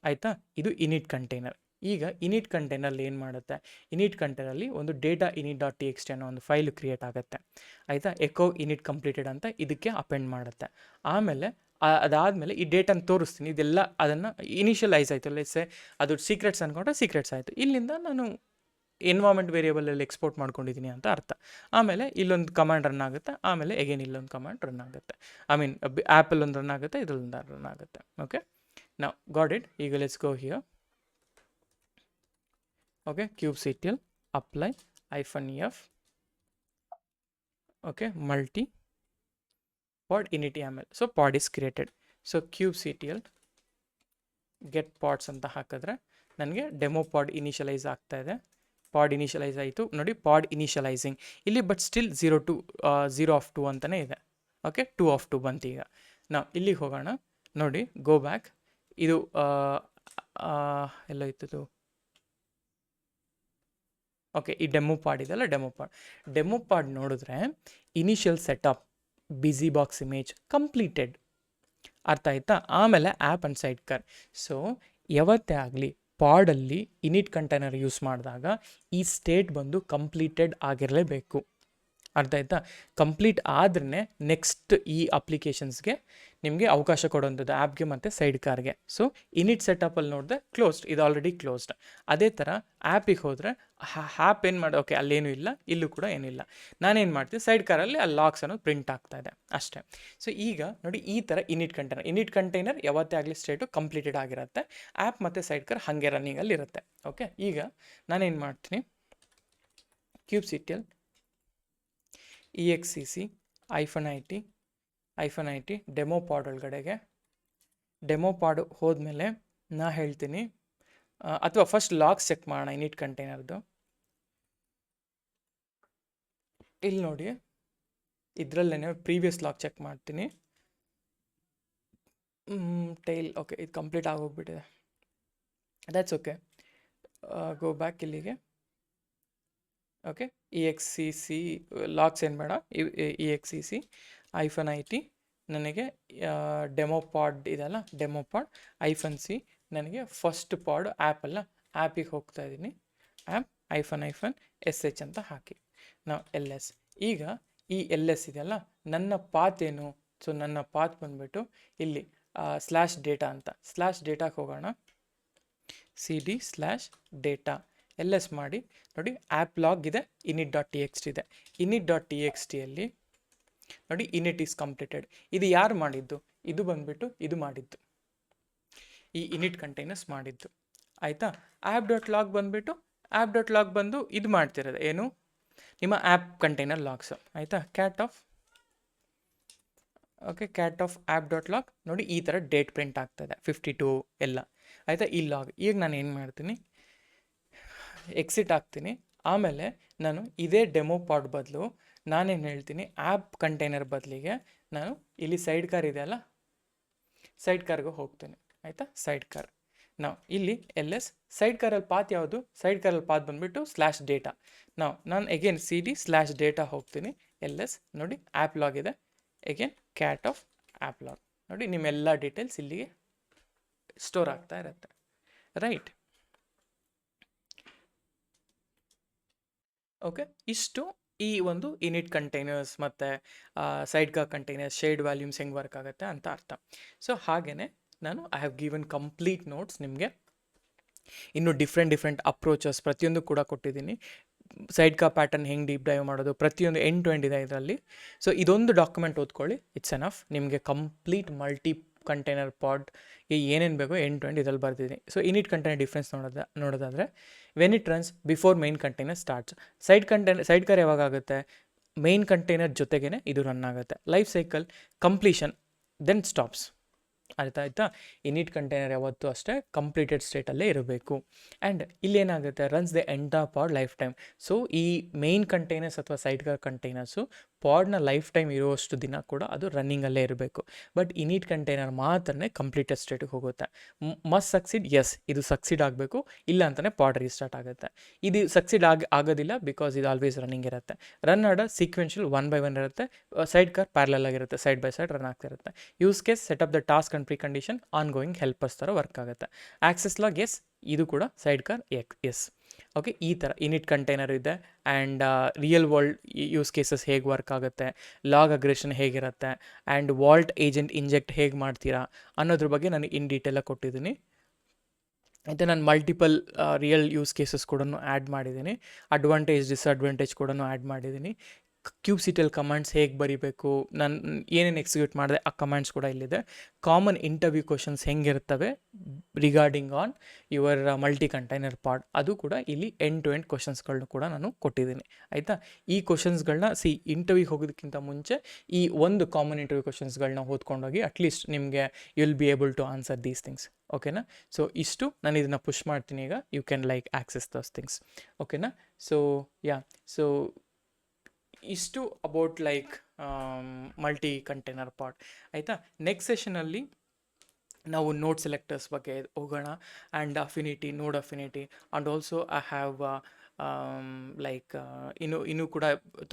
ಆಯಿತಾ? ಇದು ಇನಿಟ್ ಕಂಟೈನರ್. ಈಗ ಇನಿಟ್ ಕಂಟೈನಲ್ಲಿ ಏನು ಮಾಡುತ್ತೆ, ಇನಿಟ್ ಕಂಟೈನಲ್ಲಿ ಒಂದು ಡೇಟಾ init.txt ಅನ್ನೋ ಒಂದು ಫೈಲು ಕ್ರಿಯೇಟ್ ಆಗುತ್ತೆ, ಆಯಿತಾ? ಎಕೋ ಇನಿಟ್ ಕಂಪ್ಲೀಟೆಡ್ ಅಂತ ಇದಕ್ಕೆ ಅಪೆಂಡ್ ಮಾಡುತ್ತೆ. ಆಮೇಲೆ ಅದಾದಮೇಲೆ ಈ ಡೇಟಾನ ತೋರಿಸ್ತೀನಿ, ಇದೆಲ್ಲ ಅದನ್ನು ಇನಿಷಿಯಲೈಸ್ ಆಯಿತು, ಲೆಟ್ಸೆ ಅದು ಸೀಕ್ರೆಟ್ಸ್ ಅಂದ್ಕೊಂಡ್ರೆ ಸೀಕ್ರೆಟ್ಸ್ ಆಯಿತು, ಇಲ್ಲಿಂದ ನಾನು ಎನ್ವೈರ್ಮೆಂಟ್ ವೇರಿಯೇಬಲಲ್ಲಿ ಎಕ್ಸ್ಪೋರ್ಟ್ ಮಾಡ್ಕೊಂಡಿದ್ದೀನಿ ಅಂತ ಅರ್ಥ. ಆಮೇಲೆ ಇಲ್ಲೊಂದು ಕಮಾಂಡ್ ರನ್ ಆಗುತ್ತೆ, ಆಮೇಲೆ ಎಗೇನ್ ಇಲ್ಲೊಂದು ಕಮಾಂಡ್ ರನ್ ಆಗುತ್ತೆ, ಐ ಮೀನ್ ಆ್ಯಪಲ್ ಒಂದು ರನ್ ಆಗುತ್ತೆ, ಇದರಲ್ಲೊಂದು ರನ್ ಆಗುತ್ತೆ. ಓಕೆ, ನಾವು ಗಾಟ್ ಇಟ್. ಈಗ let's go here. Okay, kubectl apply -f, okay, multi pod init YAML. So pod is created. So kubectl get pods ಅಂತ ಹಾಕಿದ್ರೆ ನನಗೆ ಡೆಮೋ ಪಾಡ್ initialise ಆಗ್ತಾ ಇದೆ. ಪಾಡ್ ಇನಿಷಿಯಲೈಸ್ ಆಯಿತು ನೋಡಿ, ಪಾಡ್ ಇನಿಷಿಯಲೈಸಿಂಗ್ ಇಲ್ಲಿ, ಬಟ್ ಸ್ಟಿಲ್ 0 of 2 ಅಂತಲೇ ಇದೆ. ಓಕೆ, 2 of 2 ಬಂತು. ಈಗ ನಾವು ಇಲ್ಲಿಗೆ ಹೋಗೋಣ, ನೋಡಿ, ಗೋ ಬ್ಯಾಕ್. ಇದು ಎಲ್ಲ ಇತ್ತು, ಓಕೆ, ಈ ಡೆಮೋ ಪಾಡ್ ಇದೆಲ್ಲ ಡೆಮೋ ಪಾಡ್ ನೋಡಿದ್ರೆ initial setup busybox image completed, ಅರ್ಥ ಆಯ್ತಾ? ಆಮೇಲೆ app and side car. So ಯಾವತ್ತೇ ಆಗಲಿ ಪಾಡಲ್ಲಿ ಇನಿಟ್ ಕಂಟೈನರ್ ಯೂಸ್ ಮಾಡಿದಾಗ ಈ ಸ್ಟೇಟ್ ಬಂದು ಕಂಪ್ಲೀಟೆಡ್ ಆಗಿರಲೇಬೇಕು, ಅರ್ಥ ಆಯ್ತಾ? ಕಂಪ್ಲೀಟ್ ಆದ್ರೇ ನೆಕ್ಸ್ಟ್ ಈ ಅಪ್ಲಿಕೇಶನ್ಸ್ಗೆ ನಿಮಗೆ ಅವಕಾಶ ಕೊಡೋಂಥದ್ದು, ಆ್ಯಪ್ಗೆ ಮತ್ತು ಸೈಡ್ ಕಾರ್ಗೆ. ಸೊ ಇನಿಟ್ ಸೆಟಪಲ್ಲಿ ನೋಡಿದ್ರೆ ಕ್ಲೋಸ್ಡ್, ಇದು ಆಲ್ರೆಡಿ ಕ್ಲೋಸ್ಡ್. ಅದೇ ಥರ ಆ್ಯಪಿಗೆ ಹೋದರೆ ಆ್ಯಪ್ ಏನು ಮಾಡಿ, ಓಕೆ, ಅಲ್ಲೇನೂ ಇಲ್ಲ, ಇಲ್ಲೂ ಕೂಡ ಏನಿಲ್ಲ. ನಾನೇನು ಮಾಡ್ತೀನಿ, ಸೈಡ್ ಕಾರಲ್ಲಿ ಆ ಲಾಕ್ಸ್ ಅನ್ನೋದು ಪ್ರಿಂಟ್ ಆಗ್ತಾ ಇದೆ ಅಷ್ಟೇ. ಸೊ ಈಗ ನೋಡಿ, ಈ ಥರ ಇನಿಟ್ ಕಂಟೈನರ್ ಯಾವತ್ತೇ ಆಗಲಿ ಸ್ಟೇಟು ಕಂಪ್ಲೀಟೆಡ್ ಆಗಿರುತ್ತೆ, ಆ್ಯಪ್ ಮತ್ತು ಸೈಡ್ ಕಾರ್ ಹಾಗೆ ರನ್ನಿಂಗಲ್ಲಿ ಇರುತ್ತೆ. ಓಕೆ, ಈಗ ನಾನೇನು ಮಾಡ್ತೀನಿ, kubectl exec -it demo pod ಒಳಗಡೆಗೆ, ಡೆಮೋ ಪಾಡ್ ಹೋದ್ಮೇಲೆ ನಾ ಹೇಳ್ತೀನಿ, ಅಥವಾ ಫಸ್ಟ್ ಲಾಗ್ಸ್ ಚೆಕ್ ಮಾಡೋಣ ಇನಿಟ್ ಕಂಟೈನರ್ದು. ಇಲ್ಲಿ ನೋಡಿ, ಇದರಲ್ಲೇ ಪ್ರೀವಿಯಸ್ ಲಾಗ್ ಚೆಕ್ ಮಾಡ್ತೀನಿ. ಟೈಲ್, ಓಕೆ, ಇದು ಕಂಪ್ಲೀಟ್ ಆಗೋಗ್ಬಿಟ್ಟಿದೆ, ದ್ಯಾಟ್ಸ್ ಓಕೆ. ಗೋ ಬ್ಯಾಕ್ ಇಲ್ಲಿಗೆ. ಓಕೆ, exec ಲಾಗ್ಸ್ ಏನು ಬೇಡ, exec -it ನನಗೆ ಡೆಮೋ ಪಾಡ್ ಇದೆಲ್ಲ, ಡೆಮೋ ಪಾಡ್ -c ನನಗೆ ಫಸ್ಟ್ ಪಾಡ್ ಆ್ಯಪಲ್ಲ, ಆ್ಯಪಿಗೆ ಹೋಗ್ತಾ ಇದ್ದೀನಿ, ಆ್ಯಪ್ -sh ಅಂತ ಹಾಕಿ ನಾವು ls. ಈಗ ಈ ls ಇದೆಯಲ್ಲ, ನನ್ನ ಪಾತ್ ಏನು, ಸೊ ನನ್ನ ಪಾತ್ ಬಂದುಬಿಟ್ಟು ಇಲ್ಲಿ /data ಅಂತ, /dataಗೆ ಹೋಗೋಣ, cd/data ls ಮಾಡಿ ನೋಡಿ, ಆ್ಯಪ್ ಲಾಗ್ ಇದೆ, init.txt ಇದೆ. init.txtಯಲ್ಲಿ ನೋಡಿ, init ಈಸ್ ಕಂಪ್ಲೀಟೆಡ್. ಇದು ಯಾರು ಮಾಡಿದ್ದು, ಇದು ಬಂದುಬಿಟ್ಟು ಇದು ಮಾಡಿದ್ದು, ಈ ಇನಿಟ್ ಕಂಟೈನರ್ಸ್ ಮಾಡಿದ್ದು, ಆಯಿತಾ? app.log ಬಂದುಬಿಟ್ಟು ಬಂದು ಇದು ಮಾಡ್ತಿರೋದು ಏನು, ನಿಮ್ಮ ಆ್ಯಪ್ ಕಂಟೈನರ್ ಲಾಗ್ಸು, ಆಯಿತಾ? ಕ್ಯಾಟ್ ಆಫ್ app.log ನೋಡಿ, ಈ ಥರ ಡೇಟ್ ಪ್ರಿಂಟ್ ಆಗ್ತದೆ 52 ಎಲ್ಲ, ಆಯಿತಾ? ಈ ಲಾಗ್. ಈಗ ನಾನು ಏನು ಮಾಡ್ತೀನಿ, ಎಕ್ಸಿಟ್ ಆಗ್ತೀನಿ. ಆಮೇಲೆ ನಾನು ಇದೇ ಡೆಮೋ ಪಾಡ್ ಬದಲು ನಾನೇನು ಹೇಳ್ತೀನಿ, ಆ್ಯಪ್ ಕಂಟೈನರ್ ಬದಲಿಗೆ ನಾನು ಇಲ್ಲಿ ಸೈಡ್ ಕಾರ್ ಇದೆಯಲ್ಲ, ಸೈಡ್ ಕಾರ್ಗೆ ಹೋಗ್ತೀನಿ, ಆಯಿತಾ? ಸೈಡ್ ಕಾರ್ ನಾವು ಇಲ್ಲಿ ls, ಸೈಡ್ ಕಾರಲ್ಲಿ ಪಾತ್ ಯಾವುದು, ಸೈಡ್ ಕಾರಲ್ಲಿ ಪಾತ್ ಬಂದುಬಿಟ್ಟು /data. ನಾನು ಎಗೇನ್ cd/data ಹೋಗ್ತೀನಿ, ls ನೋಡಿ, ಆ್ಯಪ್ ಲಾಗ್ ಇದೆ, again cat of app log ನೋಡಿ, ನಿಮ್ಮೆಲ್ಲ ಡೀಟೇಲ್ಸ್ ಇಲ್ಲಿಗೆ ಸ್ಟೋರ್ ಆಗ್ತಾ ಇರುತ್ತೆ, ರೈಟ್? ಓಕೆ, ಇಷ್ಟು ಈ ಒಂದು ಇನಿಟ್ ಕಂಟೈನರ್ಸ್ ಮತ್ತು side car containers shade volumes ಹೆಂಗೆ ವರ್ಕ್ ಆಗುತ್ತೆ ಅಂತ ಅರ್ಥ. ಸೊ ಹಾಗೆಯೇ ನಾನು I have given complete notes ನಿಮಗೆ. ಇನ್ನು ಡಿಫ್ರೆಂಟ್ ಅಪ್ರೋಚಸ್ ಪ್ರತಿಯೊಂದು ಕೂಡ ಕೊಟ್ಟಿದ್ದೀನಿ. ಸೈಡ್ ಕಾ ಪ್ಯಾಟರ್ನ್ ಹೆಂಗೆ ಡೀಪ್ ಡೈವ್ ಮಾಡೋದು ಪ್ರತಿಯೊಂದು ಎಂಡ್ ಟು ಎಂಡ್ ಇದೆ ಇದರಲ್ಲಿ. ಸೊ ಇದೊಂದು ಡಾಕ್ಯುಮೆಂಟ್ ಓದ್ಕೊಳ್ಳಿ, ಇಟ್ಸ್ ಎನಫ್. ನಿಮಗೆ ಕಂಪ್ಲೀಟ್ ಮಲ್ಟಿ ಕಂಟೈನರ್ ಪಾಡ್ ಏನೇನು ಬೇಕೋ ಎಂಡ್ ಟು ಎಂಡ್ ಇದರಲ್ಲಿ ಬರ್ತಿದ್ದೀನಿ. ಸೊ ಇನಿಟ್ ಕಂಟೈನರ್ ಡಿಫ್ರೆನ್ಸ್ ನೋಡೋದಾದರೆ when it runs before main container starts. Side car ಯಾವಾಗ ಆಗುತ್ತೆ? ಮೈನ್ ಕಂಟೈನರ್ ಜೊತೆಗೇ ಇದು ರನ್ ಆಗುತ್ತೆ. Life cycle completion then stops. ಆಯಿತಾ? ಇನಿಟ್ ಕಂಟೈನರ್ ಯಾವತ್ತೂ ಅಷ್ಟೇ ಕಂಪ್ಲೀಟೆಡ್ ಸ್ಟೇಟಲ್ಲೇ ಇರಬೇಕು. ಆ್ಯಂಡ್ ಇಲ್ಲೇನಾಗುತ್ತೆ? Runs the entire pod life time. So ಈ ಮೇನ್ ಕಂಟೈನರ್ಸ್ ಅಥವಾ side car containers ಪಾಡ್ನ life time ಇರುವಷ್ಟು ದಿನ ಕೂಡ ಅದು ರನ್ನಿಂಗಲ್ಲೇ ಇರಬೇಕು. ಬಟ್ ಇನಿಟ್ ಕಂಟೈನರ್ ಮಾತ್ರನೇ ಕಂಪ್ಲೀಟೆಡ್ ಸ್ಟೇಟಿಗೆ ಹೋಗುತ್ತೆ. ಮಸ್ಟ್ ಸಕ್ಸಿಡ್, ಎಸ್ ಇದು ಸಕ್ಸಿಡ್ ಆಗಬೇಕು, ಇಲ್ಲ ಅಂತಲೇ ಪಾಡ್ ರೀಸ್ಟಾರ್ಟ್ ಆಗುತ್ತೆ. ಇದು ಸಕ್ಸಿಡ್ ಆಗೋದಿಲ್ಲ ಬಿಕಾಸ್ ಇದು ಆಲ್ವೇಸ್ ರನ್ನಿಂಗ್ ಇರುತ್ತೆ. ರನ್ ಆರ್ಡರ್ ಸೀಕ್ವೆನ್ಷಿಯಲ್ 1 by 1 ಇರುತ್ತೆ. ಸೈಡ್ ಕಾರ್ ಪ್ಯಾರಲಲ್ ಆಗಿರುತ್ತೆ, ಸೈಡ್ ಬೈ ಸೈಡ್ ರನ್ ಆಗ್ತಿರುತ್ತೆ. Use case set up the task and precondition ongoing helpers ಥರ ವರ್ಕ್ ಆಗುತ್ತೆ. ಆಕ್ಸೆಸ್ ಲಾಗ್, ಎಸ್ ಇದು ಕೂಡ ಸೈಡ್ ಕಾರ್ ಎಸ್. ಓಕೆ, ಈ ಥರ init container ಇದೆ. And real world use cases ಹೇಗೆ work ಆಗುತ್ತೆ, ಲಾಗ್ ಅಗ್ರೆಷನ್ ಹೇಗಿರುತ್ತೆ, ಆ್ಯಂಡ್ ವಾಲ್ಟ್ ಏಜೆಂಟ್ ಇಂಜೆಕ್ಟ್ ಹೇಗೆ ಮಾಡ್ತೀರಾ ಅನ್ನೋದ್ರ ಬಗ್ಗೆ ನಾನು ಇನ್ ಡೀಟೇಲಾಗಿ ಕೊಟ್ಟಿದ್ದೀನಿ. ಮತ್ತು ನಾನು ಮಲ್ಟಿಪಲ್ ರಿಯಲ್ ಯೂಸ್ ಕೇಸಸ್ ಕೂಡ ಆ್ಯಡ್ ಮಾಡಿದ್ದೀನಿ. ಅಡ್ವಾಂಟೇಜ್ ಡಿಸ್ಅಡ್ವಾಂಟೇಜ್ ಕೂಡ ಆ್ಯಡ್ ಮಾಡಿದ್ದೀನಿ. ಕ್ಯೂಬ್ಸಿಟಲ್ ಕಮಾಂಡ್ಸ್ ಹೇಗೆ ಬರೀಬೇಕು, ನಾನು ಏನೇನು ಎಕ್ಸಿಕ್ಯೂಟ್ ಮಾಡಿದೆ ಆ ಕಮಾಂಡ್ಸ್ ಕೂಡ ಇಲ್ಲಿದೆ. ಕಾಮನ್ ಇಂಟರ್ವ್ಯೂ ಕ್ವಶನ್ಸ್ ಹೆಂಗಿರ್ತವೆ regarding on your multi container pod, ಅದು ಕೂಡ ಇಲ್ಲಿ ಎಂಡ್ ಟು ಎಂಡ್ ಕ್ವಶನ್ಸ್ಗಳನ್ನ ಕೂಡ ನಾನು ಕೊಟ್ಟಿದ್ದೀನಿ. ಆಯಿತಾ? ಈ ಕ್ವಶನ್ಸ್ಗಳನ್ನ ಇಂಟರ್ವ್ಯೂಗೆ ಹೋಗೋದಕ್ಕಿಂತ ಮುಂಚೆ ಈ ಒಂದು ಕಾಮನ್ ಇಂಟರ್ವ್ಯೂ ಕ್ವಶನ್ಸ್ಗಳನ್ನ ಓದ್ಕೊಂಡೋಗಿ ಅಟ್ಲೀಸ್ಟ್ ನಿಮಗೆ you will be able to answer these things. ಓಕೆನಾ? ಸೊ ಇಷ್ಟು ನಾನು ಇದನ್ನು ಪುಷ್ ಮಾಡ್ತೀನಿ ಈಗ. You can like access those things. ಓಕೆನಾ? ಸೊ ಇಷ್ಟು about like multi container pod. ಆಯಿತಾ? ನೆಕ್ಸ್ಟ್ ಸೆಷನಲ್ಲಿ ನಾವು ನೋಡ್ ಸೆಲೆಕ್ಟರ್ಸ್ ಬಗ್ಗೆ ಹೋಗೋಣ. And affinity, node affinity, and also I have like ಇನ್ನೂ ಕೂಡ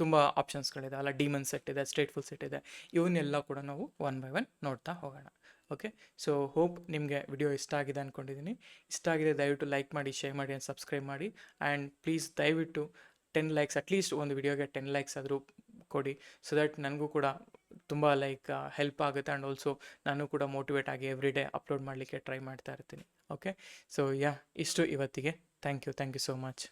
ತುಂಬ ಆಪ್ಷನ್ಸ್ಗಳಿದೆ ಅಲ್ಲ. ಡಿಮನ್ ಸೆಟ್ ಇದೆ, ಸ್ಟೇಟ್ಫುಲ್ ಸೆಟ್ ಇದೆ. ಇವನ್ನೆಲ್ಲ ಕೂಡ ನಾವು 1 by 1 ನೋಡ್ತಾ ಹೋಗೋಣ. ಓಕೆ, ಸೊ ಹೋಪ್ ನಿಮಗೆ ವಿಡಿಯೋ ಇಷ್ಟ ಆಗಿದೆ ಅಂದ್ಕೊಂಡಿದ್ದೀನಿ. ಇಷ್ಟ ಆಗಿದೆ ದಯವಿಟ್ಟು ಲೈಕ್ ಮಾಡಿ, ಶೇರ್ ಮಾಡಿ ಆ್ಯಂಡ್ ಸಬ್ಸ್ಕ್ರೈಬ್ ಮಾಡಿ. ಆ್ಯಂಡ್ ಪ್ಲೀಸ್ ದಯವಿಟ್ಟು 10 ಲೈಕ್ಸ್, ಅಟ್ಲೀಸ್ಟ್ ಒಂದು ವಿಡಿಯೋಗೆ 10 ಲೈಕ್ಸ್ ಆದರೂ ಕೊಡಿ. ಸೊ ದ್ಯಾಟ್ ನನಗೂ ಕೂಡ ತುಂಬ ಲೈಕ್ ಹೆಲ್ಪ್ ಆಗುತ್ತೆ. ಆ್ಯಂಡ್ ಆಲ್ಸೋ ನಾನು ಕೂಡ ಮೋಟಿವೇಟ್ ಆಗಿ ಎವ್ರಿ ಡೇ ಅಪ್ಲೋಡ್ ಮಾಡಲಿಕ್ಕೆ ಟ್ರೈ ಮಾಡ್ತಾ ಇರ್ತೀನಿ. ಓಕೆ, ಸೊ ಇಷ್ಟು ಇವತ್ತಿಗೆ. Thank you so much.